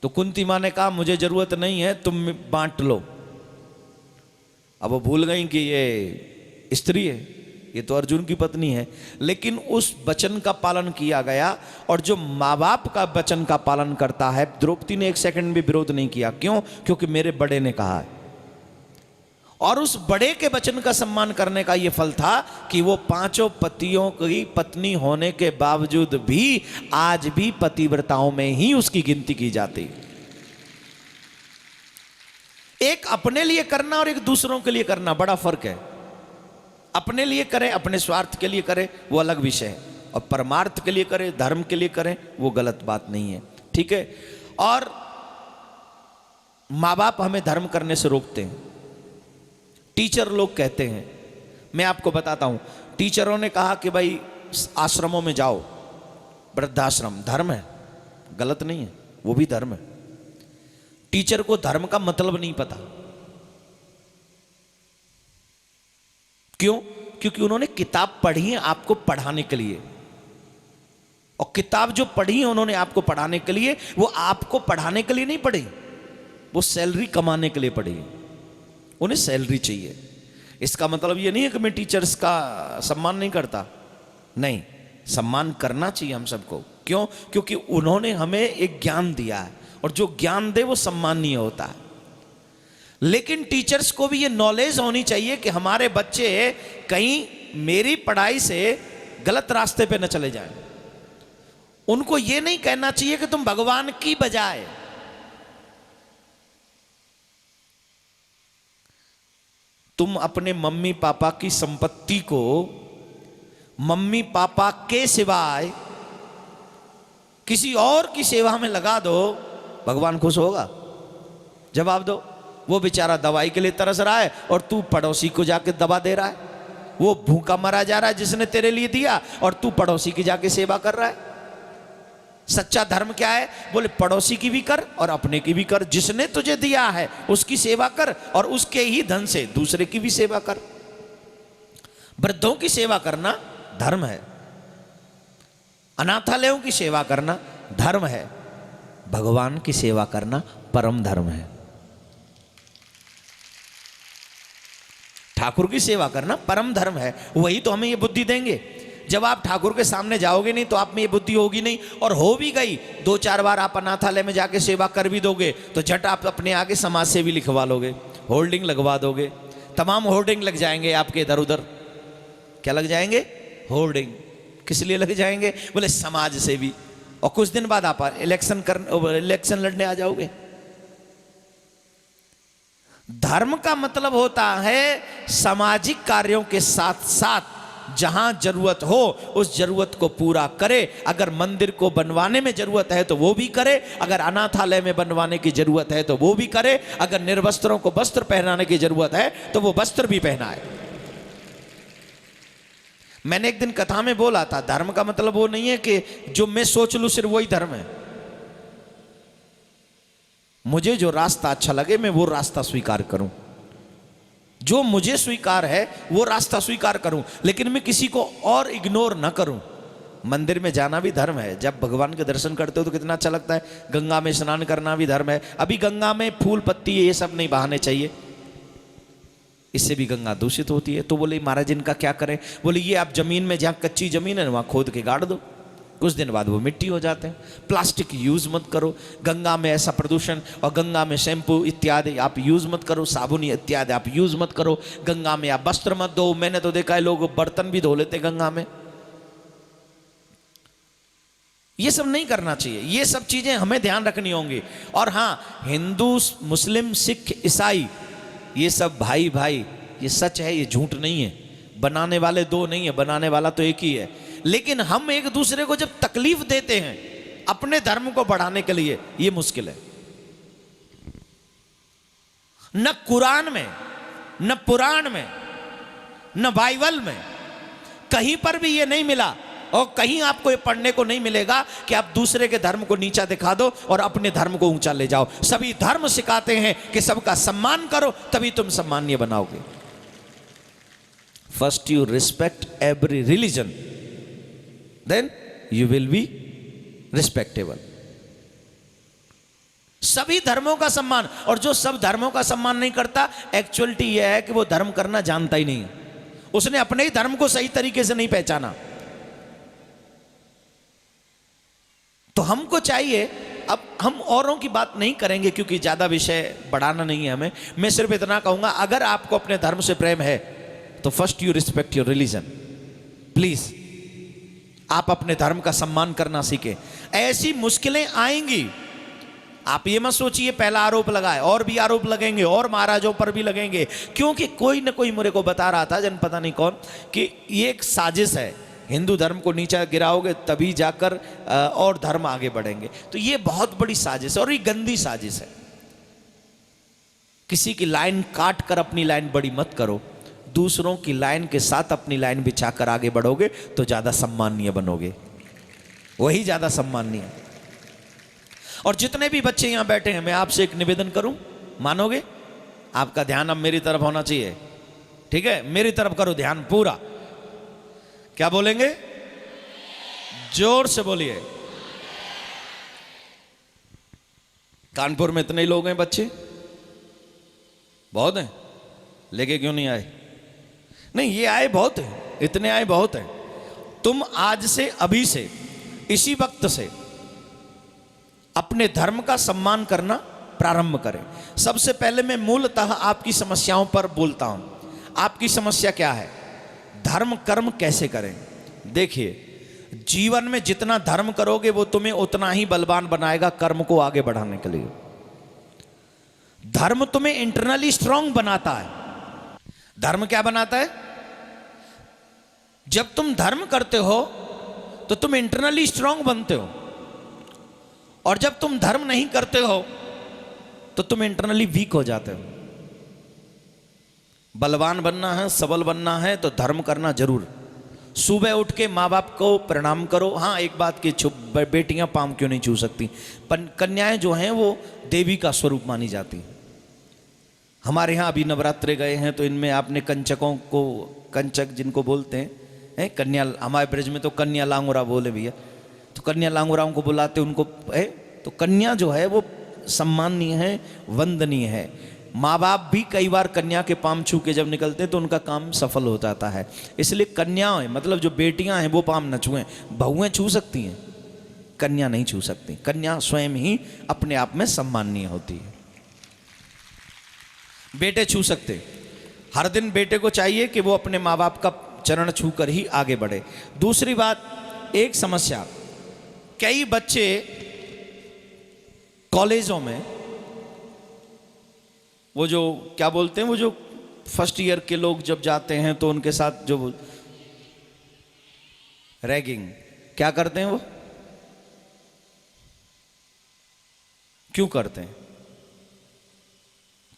तो कुंती माँ ने कहा मुझे जरूरत नहीं है, तुम बांट लो। अब वो भूल गई कि ये स्त्री है, ये तो अर्जुन की पत्नी है। लेकिन उस वचन का पालन किया गया। और जो माँ बाप का वचन का पालन करता है, द्रौपदी ने 1 सेकंड भी विरोध नहीं किया। क्यों? क्योंकि मेरे बड़े ने कहा है। और उस बड़े के वचन का सम्मान करने का ये फल था कि वो 5 पतियों की पत्नी होने के बावजूद भी आज भी पतिव्रताओं में ही उसकी गिनती की जाती। एक अपने लिए करना और एक दूसरों के लिए करना बड़ा फर्क है। अपने लिए करें, अपने स्वार्थ के लिए करें, वो अलग विषय है। और परमार्थ के लिए करें, धर्म के लिए करें, वो गलत बात नहीं है। ठीक है। और माँ बाप हमें धर्म करने से रोकते हैं। टीचर लोग कहते हैं, मैं आपको बताता हूं, टीचरों ने कहा कि भाई आश्रमों में जाओ, वृद्धाश्रम धर्म है, गलत नहीं है, वो भी धर्म है। टीचर को धर्म का मतलब नहीं पता। क्यों? क्योंकि उन्होंने किताब पढ़ी है आपको पढ़ाने के लिए। और किताब जो पढ़ी है उन्होंने आपको पढ़ाने के लिए, वो आपको पढ़ाने के लिए नहीं पढ़ी, वो सैलरी कमाने के लिए पढ़ी है। उन्हें सैलरी चाहिए। इसका मतलब ये नहीं है कि मैं टीचर्स का सम्मान नहीं करता, नहीं, सम्मान करना चाहिए हम सबको। क्यों? क्योंकि उन्होंने हमें एक ज्ञान दिया है और जो ज्ञान दे वो सम्मानीय होता है। लेकिन टीचर्स को भी ये नॉलेज होनी चाहिए कि हमारे बच्चे कहीं मेरी पढ़ाई से गलत रास्ते पे न चले जाएं। उनको ये नहीं कहना चाहिए कि तुम भगवान की बजाय तुम अपने मम्मी पापा की संपत्ति को मम्मी पापा के सिवाय किसी और की सेवा में लगा दो, भगवान खुश होगा? जवाब दो। वो बेचारा दवाई के लिए तरस रहा है और तू पड़ोसी को जाके दवा दे रहा है। वो भूखा मरा जा रहा है जिसने तेरे लिए दिया और तू पड़ोसी की जाके सेवा कर रहा है। सच्चा धर्म क्या है? बोले पड़ोसी की भी कर और अपने की भी कर। जिसने तुझे दिया है उसकी सेवा कर और उसके ही धन से दूसरे की भी सेवा कर। वृद्धों की सेवा करना धर्म है, अनाथालयों की सेवा करना धर्म है, भगवान की सेवा करना परम धर्म है। ठाकुर की सेवा करना परम धर्म है। वही तो हमें ये बुद्धि देंगे। जब आप ठाकुर के सामने जाओगे नहीं तो आप में ये बुद्धि होगी नहीं, और हो भी गई 2-4 बार आप अनाथालय में जाके सेवा कर भी दोगे तो झट आप अपने आगे समाज से भी लिखवा लोगे, होल्डिंग लगवा दोगे। तमाम होल्डिंग लग जाएंगे आपके इधर उधर। क्या लग जाएंगे? होल्डिंग। किस लिए लग जाएंगे? बोले समाज से भी। और कुछ दिन बाद आप इलेक्शन लड़ने आ जाओगे। धर्म का मतलब होता है सामाजिक कार्यों के साथ साथ जहां जरूरत हो उस जरूरत को पूरा करे। अगर मंदिर को बनवाने में जरूरत है तो वो भी करे, अगर अनाथालय में बनवाने की जरूरत है तो वो भी करे, अगर निर्वस्त्रों को वस्त्र पहनाने की जरूरत है तो वो वस्त्र भी पहनाए। मैंने एक दिन कथा में बोला था, धर्म का मतलब वो नहीं है कि जो मैं सोच लूं सिर्फ वही धर्म है। मुझे जो रास्ता अच्छा लगे मैं वो रास्ता स्वीकार करूं, जो मुझे स्वीकार है वो रास्ता स्वीकार करूं, लेकिन मैं किसी को और इग्नोर ना करूं। मंदिर में जाना भी धर्म है, जब भगवान के दर्शन करते हो तो कितना अच्छा लगता है। गंगा में स्नान करना भी धर्म है। अभी गंगा में फूल पत्ती ये सब नहीं बहाने चाहिए, इससे भी गंगा दूषित होती है। तो बोले महाराज इनका क्या करें? बोले ये आप जमीन में, जहाँ कच्ची जमीन है वहाँ खोद के गाड़ दो, कुछ दिन बाद वो मिट्टी हो जाते हैं। प्लास्टिक यूज मत करो, गंगा में ऐसा प्रदूषण, और गंगा में शैम्पू इत्यादि आप यूज मत करो, साबुन इत्यादि आप यूज मत करो। गंगा में आप वस्त्र मत धो। मैंने तो देखा है लोग बर्तन भी धो लेते गंगा में। ये सब नहीं करना चाहिए, ये सब चीजें हमें ध्यान रखनी होंगी। और हाँ, हिंदू मुस्लिम सिख ईसाई ये सब भाई भाई, ये सच है, ये झूठ नहीं है। बनाने वाले दो नहीं है, बनाने वाला तो एक ही है। लेकिन हम एक दूसरे को जब तकलीफ देते हैं अपने धर्म को बढ़ाने के लिए, ये मुश्किल है। न कुरान में, न पुराण में, न बाइबल में कहीं पर भी ये नहीं मिला, और कहीं आपको ये पढ़ने को नहीं मिलेगा कि आप दूसरे के धर्म को नीचा दिखा दो और अपने धर्म को ऊंचा ले जाओ। सभी धर्म सिखाते हैं कि सबका सम्मान करो, तभी तुम सम्मानीय बनाओगे। First you respect every religion, then you will be respectable. सभी धर्मों का सम्मान, और जो सब धर्मों का सम्मान नहीं करता, एक्चुअलिटी यह है कि वो धर्म करना जानता ही नहीं है, उसने अपने ही धर्म को सही तरीके से नहीं पहचाना। तो हमको चाहिए, अब हम औरों की बात नहीं करेंगे क्योंकि ज़्यादा विषय बढ़ाना नहीं है हमें। मैं सिर्फ इतना कहूँगा, अगर आपको अपने धर्म से प्रेम है तो first you respect your religion. Please आप अपने धर्म का सम्मान करना सीखें। ऐसी मुश्किलें आएंगी, आप ये मत सोचिए पहला आरोप लगाए, और भी आरोप लगेंगे और महाराजों पर भी लगेंगे, क्योंकि कोई न कोई मेरे को बता रहा था, जन पता नहीं कौन, कि ये एक साजिश है, हिंदू धर्म को नीचा गिराओगे तभी जाकर और धर्म आगे बढ़ेंगे। तो ये बहुत बड़ी साजिश है और ये गंदी साजिश है। किसी की लाइन काट कर अपनी लाइन बड़ी मत करो, दूसरों की लाइन के साथ अपनी लाइन बिछाकर आगे बढ़ोगे तो ज्यादा सम्माननीय बनोगे, वही ज्यादा सम्माननीय। और जितने भी बच्चे यहां बैठे हैं, मैं आपसे एक निवेदन करूं, मानोगे? आपका ध्यान अब मेरी तरफ होना चाहिए, ठीक है? मेरी तरफ करो ध्यान पूरा। क्या बोलेंगे? जोर से बोलिए। कानपुर में इतने लोग हैं बच्चे, बहुत हैं, लेके क्यों नहीं आए? नहीं, ये आए बहुत हैं, इतने आए बहुत हैं। तुम आज से, अभी से, इसी वक्त से अपने धर्म का सम्मान करना प्रारंभ करें। सबसे पहले मैं मूलतः आपकी समस्याओं पर बोलता हूं। आपकी समस्या क्या है? धर्म कर्म कैसे करें? देखिए, जीवन में जितना धर्म करोगे वो तुम्हें उतना ही बलवान बनाएगा कर्म को आगे बढ़ाने के लिए। धर्म तुम्हें इंटरनली स्ट्रांग बनाता है। धर्म क्या बनाता है? जब तुम धर्म करते हो तो तुम इंटरनली स्ट्रांग बनते हो, और जब तुम धर्म नहीं करते हो तो तुम इंटरनली वीक हो जाते हो। बलवान बनना है, सबल बनना है तो धर्म करना जरूर। सुबह उठ के माँ बाप को प्रणाम करो। हाँ, एक बात की, बेटियां पाँव क्यों नहीं छू सकती? कन्याएं जो हैं वो देवी का स्वरूप मानी जाती हैं। हमारे यहाँ अभी नवरात्रे गए हैं तो इनमें आपने कंचकों को, कंचक जिनको बोलते हैं, कन्या, हमारे ब्रज में तो कन्या लांगोरा बोले भैया, तो कन्या लांगोराओं को बुलाते उनको है। तो कन्या जो है वो सम्माननीय है, वंदनीय है। माँ बाप भी कई बार कन्या के पाँव छू के जब निकलते हैं तो उनका काम सफल हो जाता है। इसलिए कन्याएं, मतलब जो बेटियां हैं वो पाँव न छुएं। बहुएं छू सकती हैं, कन्या नहीं छू सकती। कन्या स्वयं ही अपने आप में सम्माननीय होती है। बेटे छू सकते। हर दिन बेटे को चाहिए कि वो अपने माँ बाप का चरण छू कर ही आगे बढ़े। दूसरी बात, एक समस्या, कई बच्चे कॉलेजों में वो जो क्या बोलते हैं, वो जो फर्स्ट ईयर के लोग जब जाते हैं तो उनके साथ जो रैगिंग क्या करते हैं, वो क्यों करते हैं?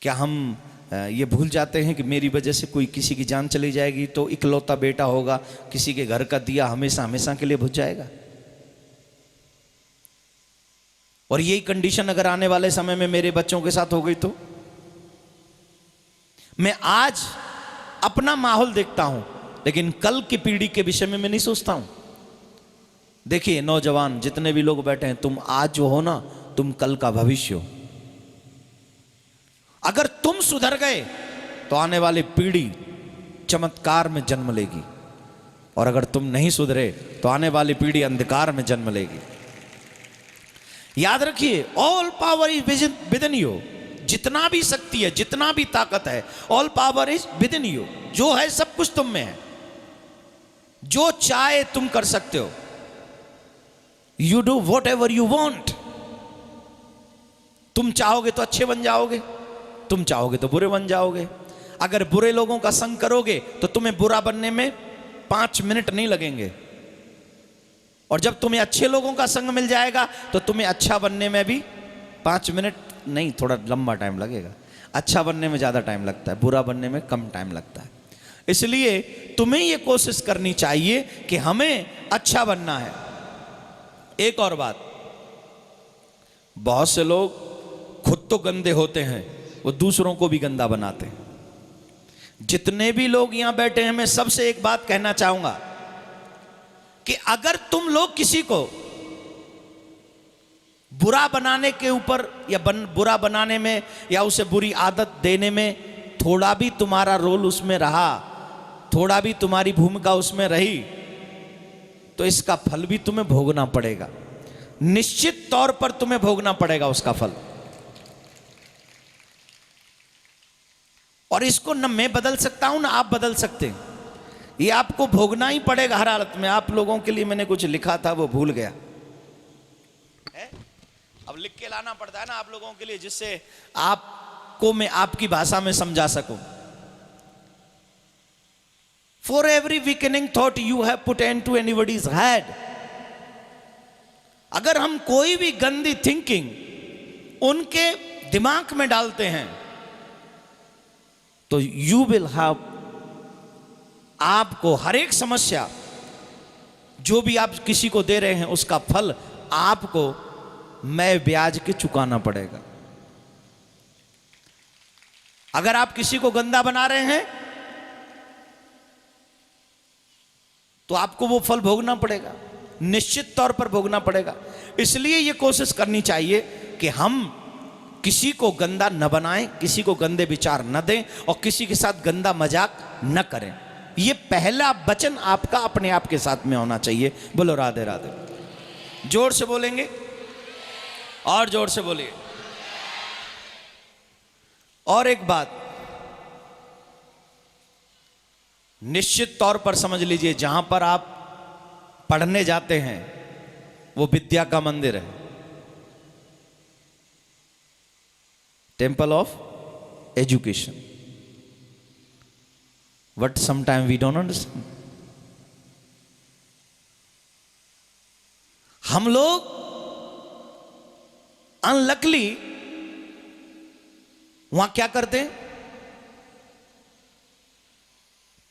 क्या हम ये भूल जाते हैं कि मेरी वजह से कोई किसी की जान चली जाएगी तो इकलौता बेटा होगा, किसी के घर का दिया हमेशा हमेशा के लिए बुझ जाएगा? और यही कंडीशन अगर आने वाले समय में मेरे बच्चों के साथ हो गई तो? मैं आज अपना माहौल देखता हूं, लेकिन कल की पीढ़ी के विषय में मैं नहीं सोचता हूं। देखिए नौजवान जितने भी लोग बैठे हैं, तुम आज जो हो ना, तुम कल का भविष्य हो। अगर तुम सुधर गए तो आने वाली पीढ़ी चमत्कार में जन्म लेगी, और अगर तुम नहीं सुधरे तो आने वाली पीढ़ी अंधकार में जन्म लेगी। याद रखिए, all power is with in you. जितना भी शक्ति है, जितना भी ताकत है, all power is with in you. जो है सब कुछ तुम में है, जो चाहे तुम कर सकते हो। You do what ever you want. तुम चाहोगे तो अच्छे बन जाओगे, तुम चाहोगे तो बुरे बन जाओगे। अगर बुरे लोगों का संग करोगे तो तुम्हें बुरा बनने में 5 मिनट नहीं लगेंगे, और जब तुम्हें अच्छे लोगों का संग मिल जाएगा तो तुम्हें अच्छा बनने में भी 5 मिनट नहीं, थोड़ा लंबा टाइम लगेगा। अच्छा बनने में ज़्यादा टाइम लगता है, बुरा बनने में कम टाइम लगता है। इसलिए तुम्हें यह कोशिश करनी चाहिए कि हमें अच्छा बनना है। एक और बात, बहुत से लोग खुद तो गंदे होते हैं, वो दूसरों को भी गंदा बनाते हैं। जितने भी लोग यहां बैठे हैं, मैं सबसे एक बात कहना चाहूंगा कि अगर तुम लोग किसी को बुरा बनाने के ऊपर या बुरा बनाने में या उसे बुरी आदत देने में थोड़ा भी तुम्हारा रोल उसमें रहा, थोड़ा भी तुम्हारी भूमिका उसमें रही, तो इसका फल भी तुम्हें भोगना पड़ेगा। निश्चित तौर पर तुम्हें भोगना पड़ेगा उसका फल। और इसको न मैं बदल सकता हूं, ना आप बदल सकते हैं। ये आपको भोगना ही पड़ेगा हर हालत में। आप लोगों के लिए मैंने कुछ लिखा था, वो भूल गया है? अब लिख के लाना पड़ता है ना आप लोगों के लिए, जिससे आपको मैं आपकी भाषा में समझा सकूं। For every weakening thought you have put and to anybody's head. अगर हम कोई भी गंदी थिंकिंग उनके दिमाग में डालते हैं तो यू विल हैव, आपको हर एक समस्या जो भी आप किसी को दे रहे हैं उसका फल आपको मैं ब्याज के चुकाना पड़ेगा। अगर आप किसी को गंदा बना रहे हैं तो आपको वो फल भोगना पड़ेगा, निश्चित तौर पर भोगना पड़ेगा। इसलिए ये कोशिश करनी चाहिए कि हम किसी को गंदा न बनाएं, किसी को गंदे विचार न दें, और किसी के साथ गंदा मजाक न करें। ये पहला वचन आपका अपने आप के साथ में होना चाहिए। बोलो राधे राधे। जोर से बोलेंगे, और जोर से बोलिए। और एक बात निश्चित तौर पर समझ लीजिए, जहां पर आप पढ़ने जाते हैं वो विद्या का मंदिर है, temple of education. But sometimes we don't understand. हम लोग अनलकली वहां क्या करते हैं?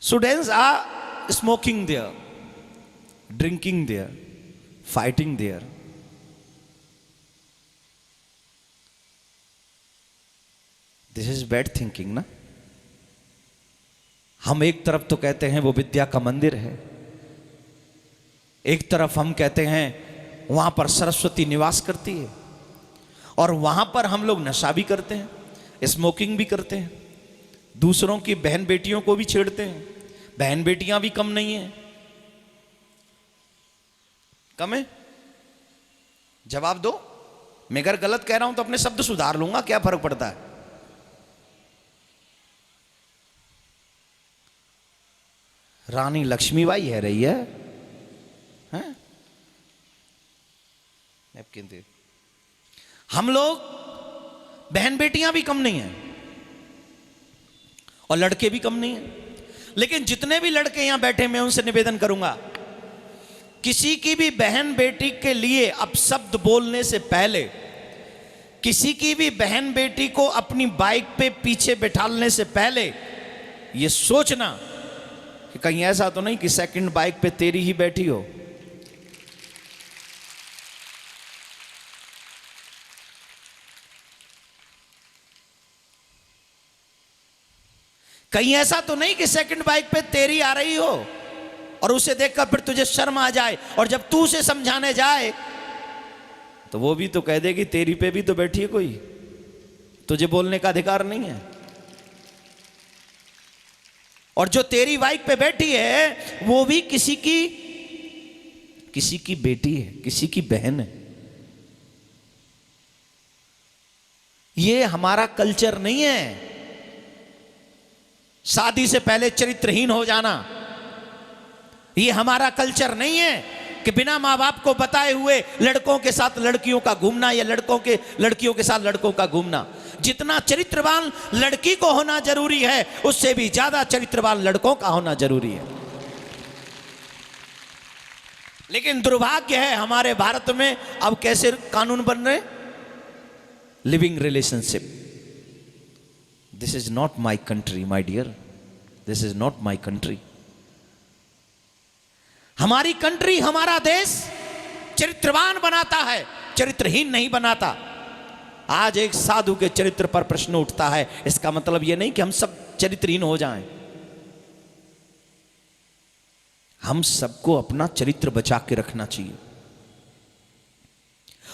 Students are smoking there, drinking there, fighting there. This is bad thinking ना। हम एक तरफ तो कहते हैं वो विद्या का मंदिर है, एक तरफ हम कहते हैं वहां पर सरस्वती निवास करती है, और वहां पर हम लोग नशा भी करते हैं, स्मोकिंग भी करते हैं, दूसरों की बहन बेटियों को भी छेड़ते हैं। बहन बेटियां भी कम नहीं है, कम है? जवाब दो। मैं अगर गलत कह रहा हूं तो अपने शब्द सुधार लूंगा, क्या फर्क पड़ता है? रानी लक्ष्मीबाई है रही है, हैं? हम लोग बहन बेटियां भी कम नहीं हैं और लड़के भी कम नहीं हैं। लेकिन जितने भी लड़के यहां बैठे, मैं उनसे निवेदन करूंगा, किसी की भी बहन बेटी के लिए अपशब्द बोलने से पहले, किसी की भी बहन बेटी को अपनी बाइक पे पीछे बैठाने से पहले यह सोचना कि कहीं ऐसा तो नहीं कि सेकंड बाइक पे तेरी ही बैठी हो। कहीं ऐसा तो नहीं कि सेकंड बाइक पे तेरी आ रही हो और उसे देखकर फिर तुझे शर्म आ जाए और जब तू उसे समझाने जाए तो वो भी तो कह देगी तेरी पे भी तो बैठी है कोई, तुझे बोलने का अधिकार नहीं है। और जो तेरी बाइक पे बैठी है वो भी किसी की बेटी है, किसी की बहन है। ये हमारा कल्चर नहीं है। शादी से पहले चरित्रहीन हो जाना ये हमारा कल्चर नहीं है कि बिना मां बाप को बताए हुए लड़कों के साथ लड़कियों का घूमना या लड़कियों के साथ लड़कों का घूमना। जितना चरित्रवान लड़की को होना जरूरी है उससे भी ज्यादा चरित्रवान लड़कों का होना जरूरी है। लेकिन दुर्भाग्य है हमारे भारत में अब कैसे कानून बन रहे, living relationship. This is not my country my dear, this is not my country. हमारी कंट्री, हमारा देश चरित्रवान बनाता है, चरित्रहीन नहीं बनाता। आज एक साधु के चरित्र पर प्रश्न उठता है, इसका मतलब यह नहीं कि हम सब चरित्रहीन हो जाएं। हम सबको अपना चरित्र बचा के रखना चाहिए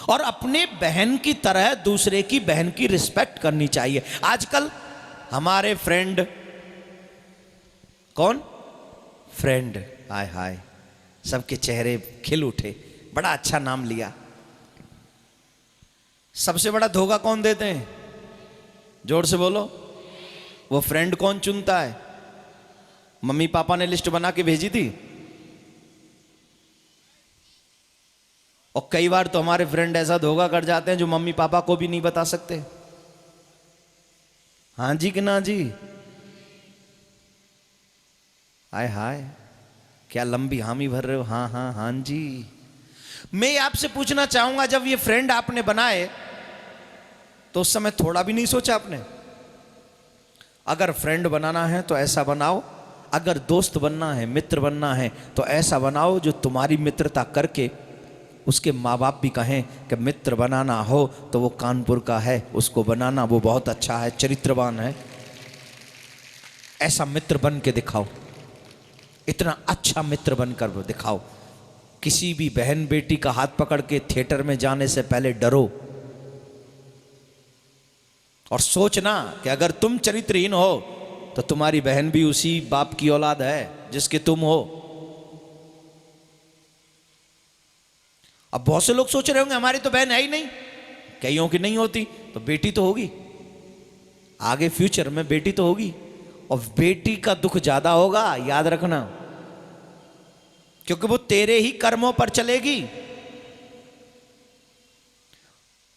और अपने बहन की तरह दूसरे की बहन की रिस्पेक्ट करनी चाहिए। आजकल हमारे फ्रेंड, कौन फ्रेंड, हाय हाय, सबके चेहरे खिल उठे, बड़ा अच्छा नाम लिया। सबसे बड़ा धोखा कौन देते हैं, जोर से बोलो। वो फ्रेंड कौन चुनता है? मम्मी पापा ने लिस्ट बना के भेजी थी। और कई बार तो हमारे फ्रेंड ऐसा धोखा कर जाते हैं जो मम्मी पापा को भी नहीं बता सकते। हाँ जी कि ना जी? हाय हाय, क्या लंबी हामी भर रहे हो। हाँ हाँ हाँ जी। मैं आपसे पूछना चाहूंगा, जब ये फ्रेंड आपने बनाए तो उस समय थोड़ा भी नहीं सोचा आपने? अगर फ्रेंड बनाना है तो ऐसा बनाओ, अगर दोस्त बनना है, मित्र बनना है तो ऐसा बनाओ जो तुम्हारी मित्रता करके उसके माँ बाप भी कहें कि मित्र बनाना हो तो वो कानपुर का है, उसको बनाना, वो बहुत अच्छा है, चरित्रवान है। ऐसा मित्र बन के दिखाओ, इतना अच्छा मित्र बनकर दिखाओ। किसी भी बहन बेटी का हाथ पकड़ के थिएटर में जाने से पहले डरो और सोचना कि अगर तुम चरित्रहीन हो तो तुम्हारी बहन भी उसी बाप की औलाद है जिसके तुम हो। अब बहुत से लोग सोच रहे होंगे हमारी तो बहन है ही नहीं, कईयों की नहीं होती तो बेटी तो होगी, आगे फ्यूचर में बेटी तो होगी। और बेटी का दुख ज्यादा होगा, याद रखना, क्योंकि वो तेरे ही कर्मों पर चलेगी।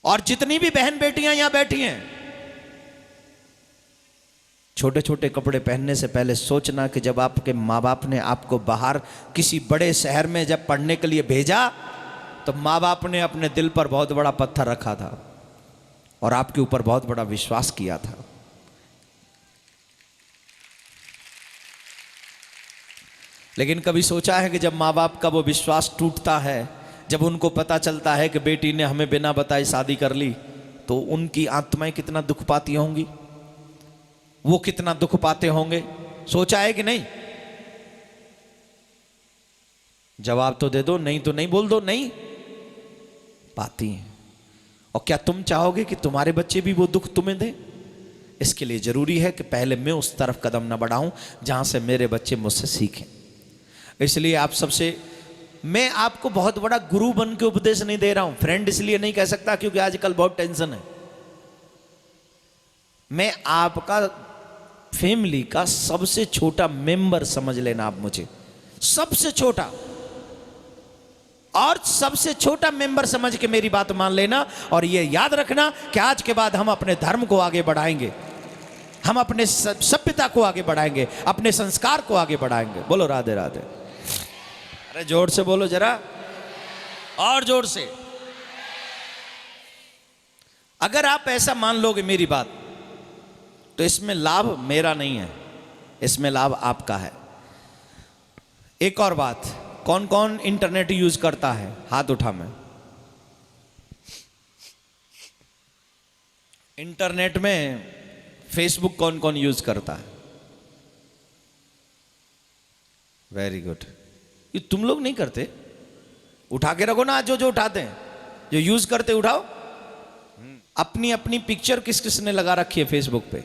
और जितनी भी बहन बेटियां यहां बैठी हैं, छोटे छोटे कपड़े पहनने से पहले सोचना कि जब आपके माँ बाप ने आपको बाहर किसी बड़े शहर में जब पढ़ने के लिए भेजा तो माँ बाप ने अपने दिल पर बहुत बड़ा पत्थर रखा था और आपके ऊपर बहुत बड़ा विश्वास किया था। लेकिन कभी सोचा है कि जब माँ बाप का वो विश्वास टूटता है, जब उनको पता चलता है कि बेटी ने हमें बिना बताए शादी कर ली, तो उनकी आत्माएं कितना दुख पाती होंगी, वो कितना दुख पाते होंगे? सोचा है कि नहीं? जवाब तो दे दो, नहीं तो नहीं बोल दो। नहीं पाती हैं। और क्या तुम चाहोगे कि तुम्हारे बच्चे भी वो दुख तुम्हें दें? इसके लिए जरूरी है कि पहले मैं उस तरफ कदम न बढ़ाऊं जहां से मेरे बच्चे मुझसे सीखें। इसलिए आप सबसे, मैं आपको बहुत बड़ा गुरु बन के उपदेश नहीं दे रहा हूं, फ्रेंड इसलिए नहीं कह सकता क्योंकि आजकल बहुत टेंशन है। मैं आपका फैमिली का सबसे छोटा मेंबर समझ लेना आप मुझे, सबसे छोटा, और सबसे छोटा मेंबर समझ के मेरी बात मान लेना। और ये याद रखना कि आज के बाद हम अपने धर्म को आगे बढ़ाएंगे, हम अपने सभ्यता को आगे बढ़ाएंगे, अपने संस्कार को आगे बढ़ाएंगे। बोलो राधे राधे। अरे जोर से बोलो जरा, और जोर से। अगर आप ऐसा मान लोगे मेरी बात, तो इसमें लाभ मेरा नहीं है, इसमें लाभ आपका है। एक और बात, कौन कौन इंटरनेट यूज करता है? हाथ उठा। मैं इंटरनेट में फेसबुक कौन कौन यूज करता है? Very good. ये तुम लोग नहीं करते? उठा के रखो ना, जो जो उठाते हैं, जो यूज करते उठाओ। अपनी अपनी पिक्चर किस किस ने लगा रखी है फेसबुक पे,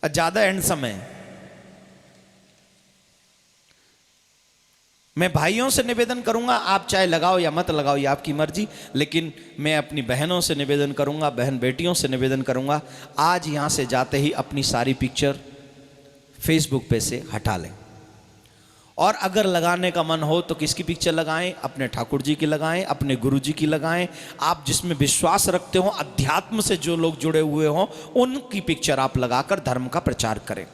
ज्यादा हैंडसम है। मैं भाइयों से निवेदन करूंगा, आप चाहे लगाओ या मत लगाओ, ये आपकी मर्जी, लेकिन मैं अपनी बहनों से निवेदन करूंगा, बहन बेटियों से निवेदन करूंगा, आज यहां से जाते ही अपनी सारी पिक्चर फेसबुक पे से हटा लें। और अगर लगाने का मन हो तो किसकी पिक्चर लगाएं? अपने ठाकुर जी की लगाएं, अपने गुरु जी की लगाएं, आप जिसमें विश्वास रखते हो, अध्यात्म से जो लोग जुड़े हुए हो, उनकी पिक्चर आप लगाकर धर्म का प्रचार करें।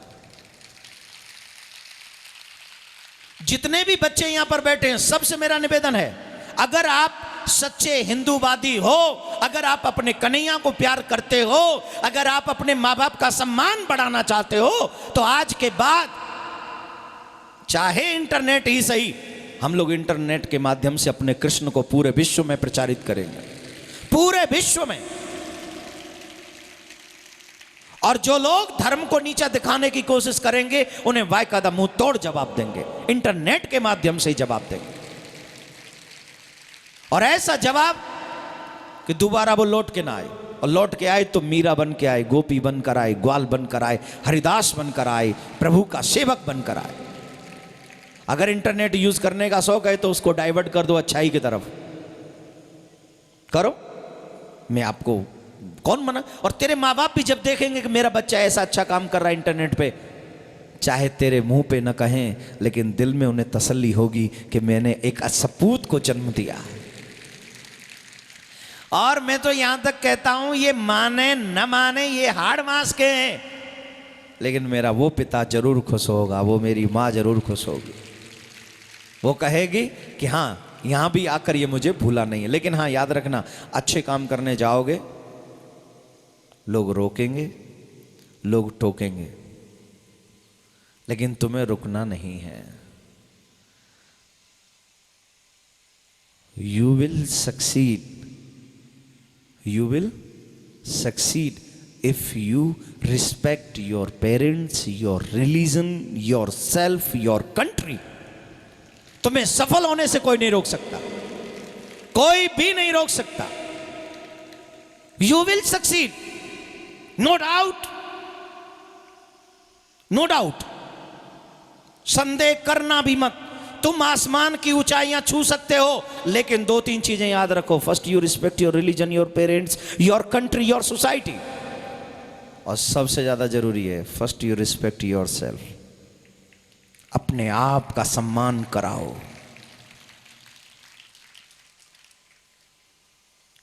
जितने भी बच्चे यहां पर बैठे हैं, सबसे मेरा निवेदन है, अगर आप सच्चे हिंदूवादी हो, अगर आप अपने कन्हैया को प्यार करते हो, अगर आप अपने माँ बाप का सम्मान बढ़ाना चाहते हो, तो आज के बाद चाहे इंटरनेट ही सही, हम लोग इंटरनेट के माध्यम से अपने कृष्ण को पूरे विश्व में प्रचारित करेंगे, पूरे विश्व में। और जो लोग धर्म को नीचा दिखाने की कोशिश करेंगे, उन्हें वायकायदा मुंह तोड़ जवाब देंगे, इंटरनेट के माध्यम से ही जवाब देंगे। और ऐसा जवाब कि दोबारा वो लौट के ना आए, और लौट के आए तो मीरा बन के आए, गोपी बनकर आए, ग्वाल बनकर आए, हरिदास बनकर आए, प्रभु का सेवक बनकर आए। अगर इंटरनेट यूज करने का शौक है तो उसको डाइवर्ट कर दो अच्छाई की तरफ, करो, मैं आपको कौन मना। और तेरे माँ बाप भी जब देखेंगे कि मेरा बच्चा ऐसा अच्छा काम कर रहा है इंटरनेट पे, चाहे तेरे मुंह पे न कहें, लेकिन दिल में उन्हें तसल्ली होगी कि मैंने एक सपूत को जन्म दिया। और मैं तो यहां तक कहता हूं, ये माने न माने, ये हाड़ मास के हैं, लेकिन मेरा वो पिता जरूर खुश होगा, वो मेरी माँ जरूर खुश होगी। वो कहेगी कि हाँ, यहां भी आकर ये मुझे भूला नहीं है। लेकिन हाँ, याद रखना, अच्छे काम करने जाओगे, लोग रोकेंगे, लोग टोकेंगे, लेकिन तुम्हें रुकना नहीं है। You will succeed, you will succeed if you respect your parents, your religion, yourself, your country. तुम्हें सफल होने से कोई नहीं रोक सकता, कोई भी नहीं रोक सकता। You will succeed, no doubt, no doubt। संदेह करना भी मत। तुम आसमान की ऊंचाइयां छू सकते हो, लेकिन दो तीन चीजें याद रखो। First, you respect your religion, your parents, your country, your society. और सबसे ज्यादा जरूरी है, first you respect your self. अपने आप का सम्मान कराओ।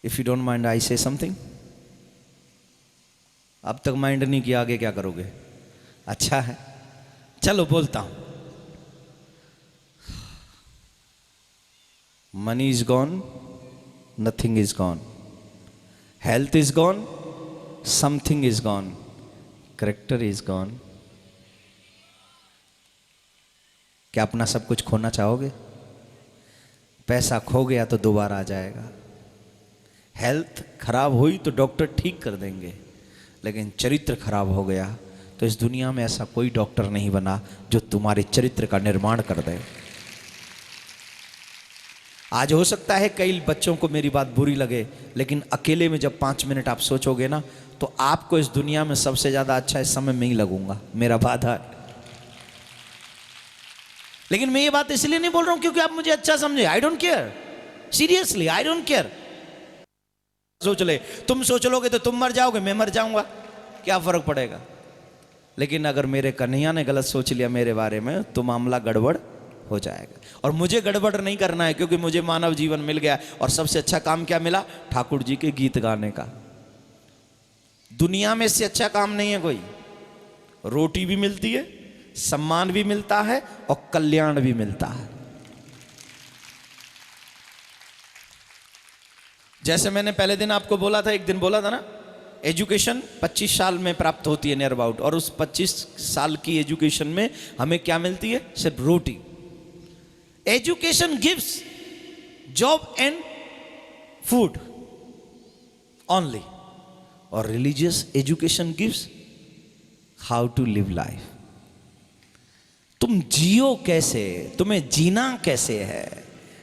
इफ यू डोंट माइंड, आई से समथिंग। अब तक माइंड नहीं किया, आगे क्या करोगे? अच्छा है, चलो बोलता हूं। Money is gone, nothing is gone. Health is gone, something is gone. Character is gone. क्या अपना सब कुछ खोना चाहोगे? पैसा खो गया तो दोबारा आ जाएगा। हेल्थ खराब हुई तो डॉक्टर ठीक कर देंगे, लेकिन चरित्र खराब हो गया तो इस दुनिया में ऐसा कोई डॉक्टर नहीं बना जो तुम्हारे चरित्र का निर्माण कर दे। आज हो सकता है कई बच्चों को मेरी बात बुरी लगे, लेकिन अकेले में जब 5 मिनट आप सोचोगे ना, तो आपको इस दुनिया में सबसे ज्यादा अच्छा इस समय में ही लगूंगा, मेरा वादा है। लेकिन मैं ये बात इसलिए नहीं बोल रहा हूं क्योंकि आप मुझे अच्छा समझे। I don't care, seriously I don't care. सोच ले, तुम सोच लोगे तो तुम मर जाओगे, मैं मर जाऊंगा, क्या फर्क पड़ेगा? लेकिन अगर मेरे कन्हैया ने गलत सोच लिया मेरे बारे में, तो मामला गड़बड़ हो जाएगा। और मुझे गड़बड़ नहीं करना है, क्योंकि मुझे मानव जीवन मिल गया। और सबसे अच्छा काम क्या मिला? ठाकुर जी के गीत गाने का। दुनिया में इससे अच्छा काम नहीं है कोई। रोटी भी मिलती है, सम्मान भी मिलता है, और कल्याण भी मिलता है। जैसे मैंने पहले दिन आपको बोला था, एक दिन बोला था ना, एजुकेशन 25 साल में प्राप्त होती है नियर अबाउट, और उस 25 साल की एजुकेशन में हमें क्या मिलती है? सिर्फ रोटी। Education gives job and food only, और religious education gives how to live life. तुम जियो कैसे, तुम्हें जीना कैसे है,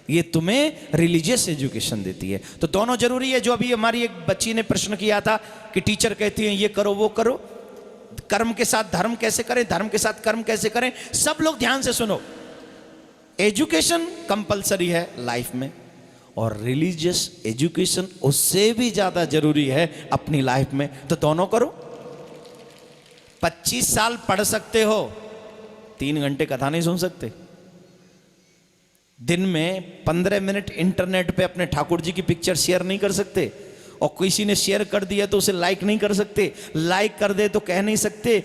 ये तुम्हें रिलीजियस एजुकेशन देती है। तो दोनों जरूरी है। जो अभी हमारी एक बच्ची ने प्रश्न किया था कि टीचर कहती हैं ये करो वो करो, कर्म के साथ धर्म कैसे करें, धर्म के साथ कर्म कैसे करें। सब लोग ध्यान से सुनो, एजुकेशन कंपलसरी है लाइफ में, और रिलीजियस एजुकेशन उससे भी ज्यादा जरूरी है अपनी लाइफ में। तो दोनों करो। 25 साल पढ़ सकते हो, 3 घंटे कथा नहीं सुन सकते। दिन में 15 मिनट इंटरनेट पे अपने ठाकुर जी की पिक्चर शेयर नहीं कर सकते, और किसी ने शेयर कर दिया तो उसे लाइक नहीं कर सकते, लाइक कर दे तो कह नहीं सकते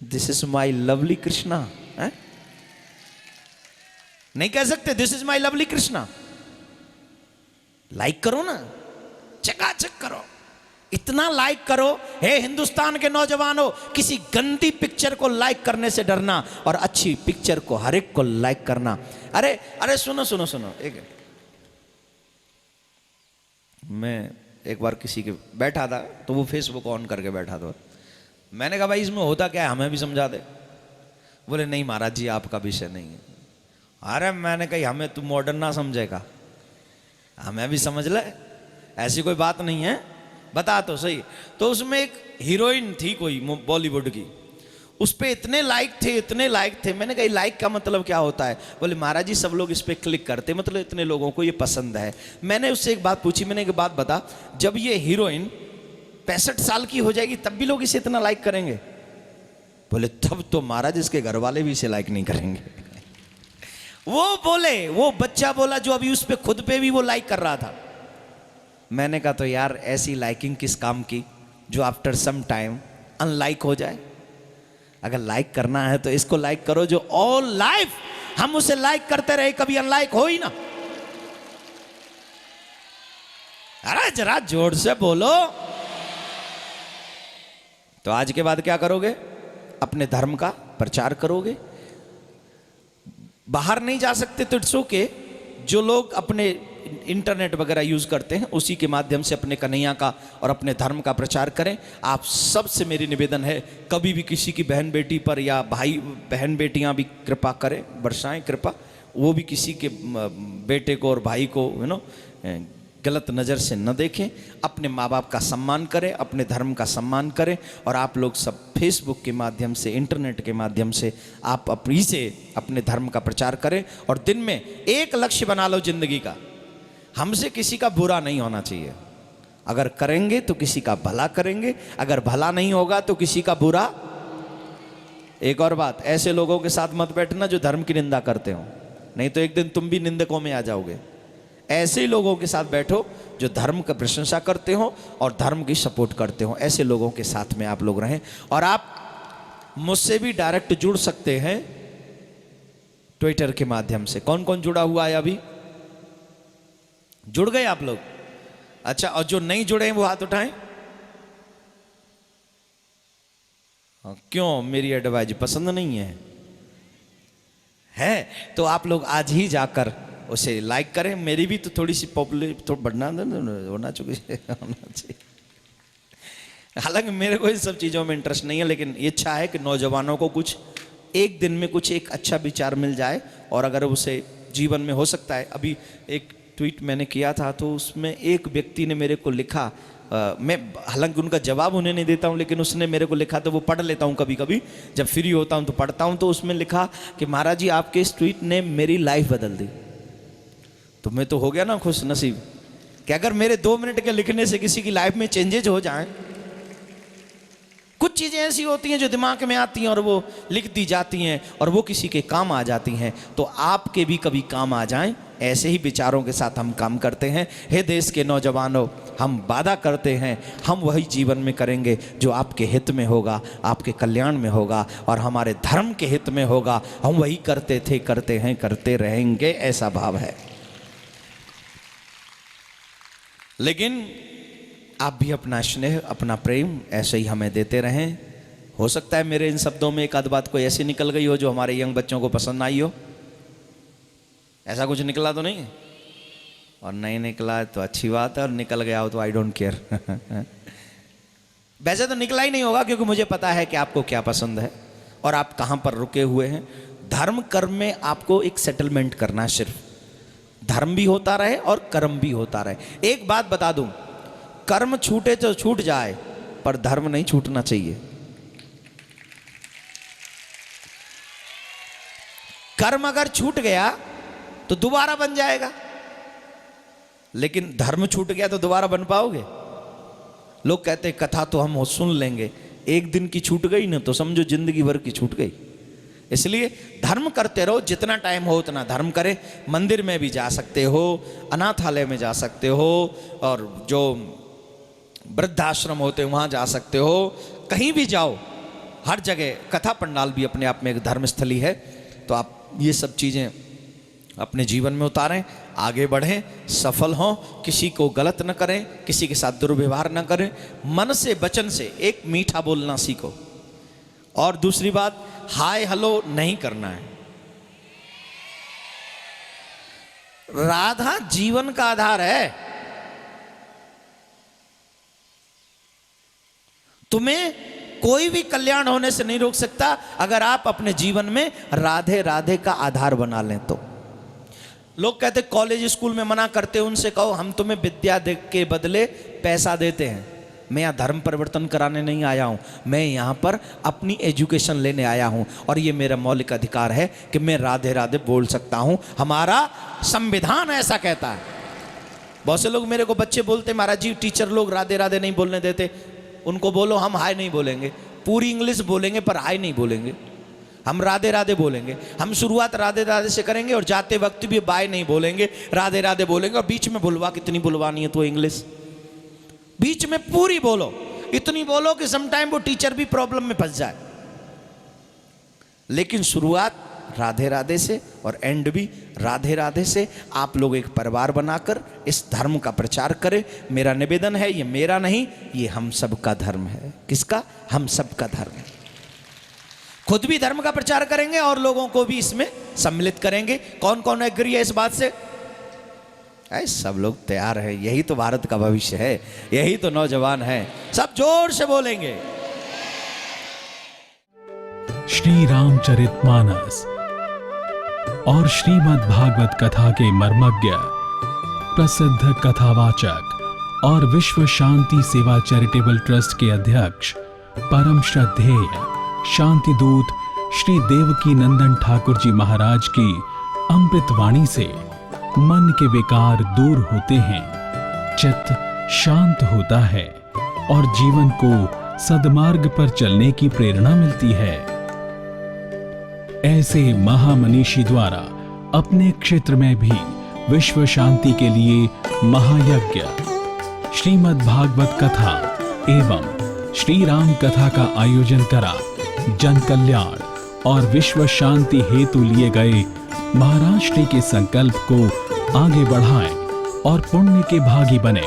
this is my lovely Krishna, नहीं कह सकते this is my lovely Krishna. Like करो ना, चकाचक करो, इतना लाइक करो। हे हिंदुस्तान के नौजवानों, किसी गंदी पिक्चर को लाइक करने से डरना और अच्छी पिक्चर को हर एक को लाइक करना। अरे अरे सुनो सुनो सुनो, एक मैं एक बार किसी के बैठा था तो वो फेसबुक ऑन करके बैठा था। मैंने कहा भाई इसमें होता क्या है, हमें भी समझा दे। बोले नहीं महाराज जी आपका विषय नहीं है। अरे मैंने कहा हमें तू मॉडर्न ना समझेगा, हमें भी समझ ले, ऐसी कोई बात नहीं है, बता तो सही। तो उसमें एक हीरोइन थी कोई बॉलीवुड की, उस पर इतने लाइक थे, इतने लाइक थे। मैंने कहा लाइक का मतलब क्या होता है? बोले महाराज जी सब लोग इस पर क्लिक करते, मतलब इतने लोगों को ये पसंद है। मैंने उससे एक बात पूछी, मैंने एक बात बता, जब ये हीरोइन 65 साल की हो जाएगी तब भी लोग इसे इतना लाइक करेंगे? बोले तब तो महाराज इसके घर वाले भी इसे लाइक नहीं करेंगे। वो बोले, वो बच्चा बोला जो अभी उस पे खुद पे भी वो लाइक कर रहा था। मैंने कहा तो यार ऐसी लाइकिंग किस काम की जो आफ्टर सम टाइम अनलाइक हो जाए। अगर लाइक करना है तो इसको लाइक करो जो ऑल लाइफ हम उसे लाइक करते रहे, कभी अनलाइक हो ही ना। अरे जरा जोर से बोलो। तो आज के बाद क्या करोगे? अपने धर्म का प्रचार करोगे। बाहर नहीं जा सकते तो इट्स ओके। जो लोग अपने इंटरनेट वगैरह यूज करते हैं उसी के माध्यम से अपने कन्हैया का और अपने धर्म का प्रचार करें। आप सबसे मेरी निवेदन है, कभी भी किसी की बहन बेटी पर या भाई बहन बेटियां भी कृपा करें, बरसाएं कृपा। वो भी किसी के बेटे को और भाई को गलत नज़र से न देखें। अपने माँ बाप का सम्मान करें, अपने धर्म का सम्मान करें। और आप लोग सब फेसबुक के माध्यम से, इंटरनेट के माध्यम से आप अपनी से अपने धर्म का प्रचार करें। और दिन में एक लक्ष्य बना लो जिंदगी का, हमसे किसी का बुरा नहीं होना चाहिए। अगर करेंगे तो किसी का भला करेंगे, अगर भला नहीं होगा तो किसी का बुरा। एक और बात, ऐसे लोगों के साथ मत बैठना जो धर्म की निंदा करते हो, नहीं तो एक दिन तुम भी निंदकों में आ जाओगे। ऐसे लोगों के साथ बैठो जो धर्म का प्रशंसा करते हो और धर्म की सपोर्ट करते हो। ऐसे लोगों के साथ में आप लोग रहें। और आप मुझसे भी डायरेक्ट जुड़ सकते हैं ट्विटर के माध्यम से। कौन कौन जुड़ा हुआ है अभी? जुड़ गए आप लोग? अच्छा, और जो नहीं जुड़े हैं वो हाथ उठाएं। क्यों? मेरी एडवाइस पसंद नहीं है? तो आप लोग आज ही जाकर उसे लाइक करें। मेरी भी तो थोड़ी सी पॉपुलर थोड़ा बढ़ना होना चाहिए। हालांकि मेरे को इन सब चीज़ों में इंटरेस्ट नहीं है, लेकिन ये इच्छा है कि नौजवानों को कुछ एक दिन में कुछ एक अच्छा विचार मिल जाए। और अगर उसे जीवन में हो सकता है, अभी एक ट्वीट मैंने किया था तो उसमें एक व्यक्ति ने मेरे को लिखा, मैं हालांकि उनका जवाब उन्हें नहीं देता हूँ, लेकिन उसने मेरे को लिखा तो वो पढ़ लेता हूँ कभी कभी जब फ्री होता हूँ तो पढ़ता हूँ। तो उसमें लिखा कि महाराज जी आपके इस ट्वीट ने मेरी लाइफ बदल दी। तो मैं तो हो गया ना खुश नसीब कि अगर मेरे 2 मिनट के लिखने से किसी की लाइफ में चेंजेज हो जाएं। कुछ चीज़ें ऐसी होती हैं जो दिमाग में आती हैं और वो लिख दी जाती हैं और वो किसी के काम आ जाती हैं। तो आपके भी कभी काम आ जाएं, ऐसे ही विचारों के साथ हम काम करते हैं। हे देश के नौजवानों, हम वादा करते हैं हम वही जीवन में करेंगे जो आपके हित में होगा, आपके कल्याण में होगा और हमारे धर्म के हित में होगा। हम वही करते थे, करते हैं, करते रहेंगे, ऐसा भाव है। लेकिन आप भी अपना स्नेह, अपना प्रेम ऐसे ही हमें देते रहें। हो सकता है मेरे इन शब्दों में एक आध बात कोई ऐसी निकल गई हो जो हमारे यंग बच्चों को पसंद आई हो। ऐसा कुछ निकला तो नहीं? और नहीं निकला तो अच्छी बात है, और निकल गया हो तो आई डोंट केयर। वैसे तो निकला ही नहीं होगा क्योंकि मुझे पता है कि आपको क्या पसंद है और आप कहाँ पर रुके हुए हैं। धर्म कर्म में आपको एक सेटलमेंट करना है, सिर्फ धर्म भी होता रहे और कर्म भी होता रहे। एक बात बता दूं, कर्म छूटे तो छूट जाए पर धर्म नहीं छूटना चाहिए। कर्म अगर छूट गया तो दोबारा बन जाएगा, लेकिन धर्म छूट गया तो दोबारा बन पाओगे? लोग कहते हैं कथा तो हम सुन लेंगे, एक दिन की छूट गई ना तो समझो जिंदगी भर की छूट गई। इसलिए धर्म करते रहो, जितना टाइम हो उतना धर्म करें। मंदिर में भी जा सकते हो, अनाथालय में जा सकते हो, और जो वृद्धाश्रम होते हैं वहाँ जा सकते हो, कहीं भी जाओ, हर जगह। कथा पंडाल भी अपने आप में एक धर्मस्थली है। तो आप ये सब चीज़ें अपने जीवन में उतारें, आगे बढ़ें, सफल हों, किसी को गलत न करें, किसी के साथ दुर्व्यवहार न करें, मन से वचन से एक मीठा बोलना सीखो। और दूसरी बात, हाय हेलो नहीं करना है। राधा जीवन का आधार है। तुम्हें कोई भी कल्याण होने से नहीं रोक सकता अगर आप अपने जीवन में राधे राधे का आधार बना लें तो। लोग कहते कॉलेज स्कूल में मना करते हैं, उनसे कहो हम तुम्हें विद्या के बदले पैसा देते हैं। मैं यहाँ धर्म परिवर्तन कराने नहीं आया हूँ, मैं यहाँ पर अपनी एजुकेशन लेने आया हूँ, और ये मेरा मौलिक अधिकार है कि मैं राधे राधे बोल सकता हूँ। हमारा संविधान ऐसा कहता है। बहुत से लोग मेरे को बच्चे बोलते महाराज जी टीचर लोग राधे राधे नहीं बोलने देते। उनको बोलो हम हाय नहीं बोलेंगे, पूरी इंग्लिश बोलेंगे पर हाय नहीं बोलेंगे, हम राधे राधे बोलेंगे। हम शुरुआत राधे राधे से करेंगे और जाते वक्त भी बाय नहीं बोलेंगे, राधे राधे बोलेंगे। और बीच में बुलवा कितनी बुलवानी है तो इंग्लिश, बीच में पूरी बोलो, इतनी बोलो कि समटाइम वो टीचर भी प्रॉब्लम में फंस जाए। लेकिन शुरुआत राधे राधे से और एंड भी राधे राधे से। आप लोग एक परिवार बनाकर इस धर्म का प्रचार करें। मेरा निवेदन है, ये मेरा नहीं, ये हम सबका धर्म है। किसका? हम सबका धर्म है। खुद भी धर्म का प्रचार करेंगे और लोगों को भी इसमें सम्मिलित करेंगे। कौन कौन एग्री है इस बात से? सब लोग तैयार है। यही तो भारत का भविष्य है, यही तो नौजवान है। सब जोर से बोलेंगे। श्री रामचरितमानस और श्रीमद् भागवत कथा के मर्मज्ञ, प्रसिद्ध कथावाचक और विश्व शांति सेवा चैरिटेबल ट्रस्ट के अध्यक्ष, परम श्रद्धेय शांति दूत श्री देवकी नंदन ठाकुर जी महाराज की अमृत वाणी से मन के विकार दूर होते हैं, चित्त शांत होता है और जीवन को सद्मार्ग पर चलने की प्रेरणा मिलती है। ऐसे महामनीषी द्वारा अपने क्षेत्र में भी विश्व शांति के लिए महायज्ञ, श्रीमद् भागवत कथा एवं श्री राम कथा का आयोजन करा। जन कल्याण और विश्व शांति हेतु लिए गए महाराष्ट्र के संकल्प को आगे बढ़ाएं और पुण्य के भागी बने।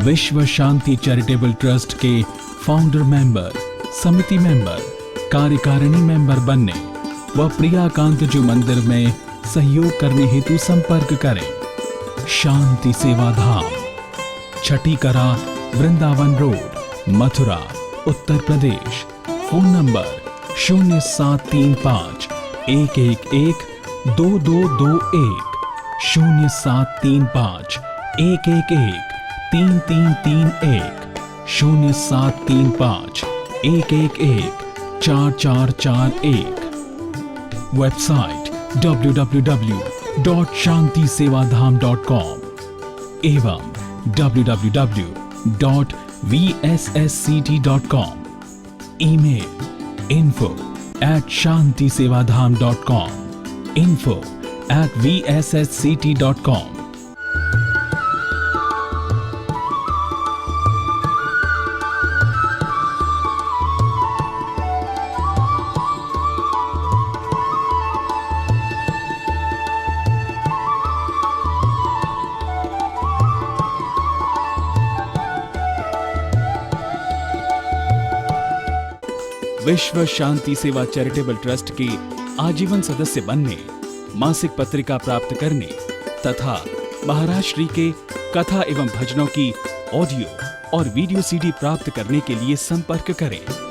विश्व शांति चैरिटेबल ट्रस्ट के फाउंडर मेंबर, समिति मेंबर, कार्यकारिणी मेंबर बनने व प्रियाकांत जी मंदिर में सहयोग करने हेतु संपर्क करें। शांति सेवा Dham, Chhatikara, Vrindavan road, Mathura, Uttar Pradesh. Phone number 0735 111 2221, 0735 111 3331, 0735 111 4441। Website www.shantisevadham.com एवं www.vssct.com। Email info@shantisevadham.com, info@vssct.com। विश्व शांति सेवा चैरिटेबल ट्रस्ट के आजीवन सदस्य बनने, मासिक पत्रिका प्राप्त करने तथा महाराष्ट्र के कथा एवं भजनों की ऑडियो और वीडियो सीडी प्राप्त करने के लिए संपर्क करें।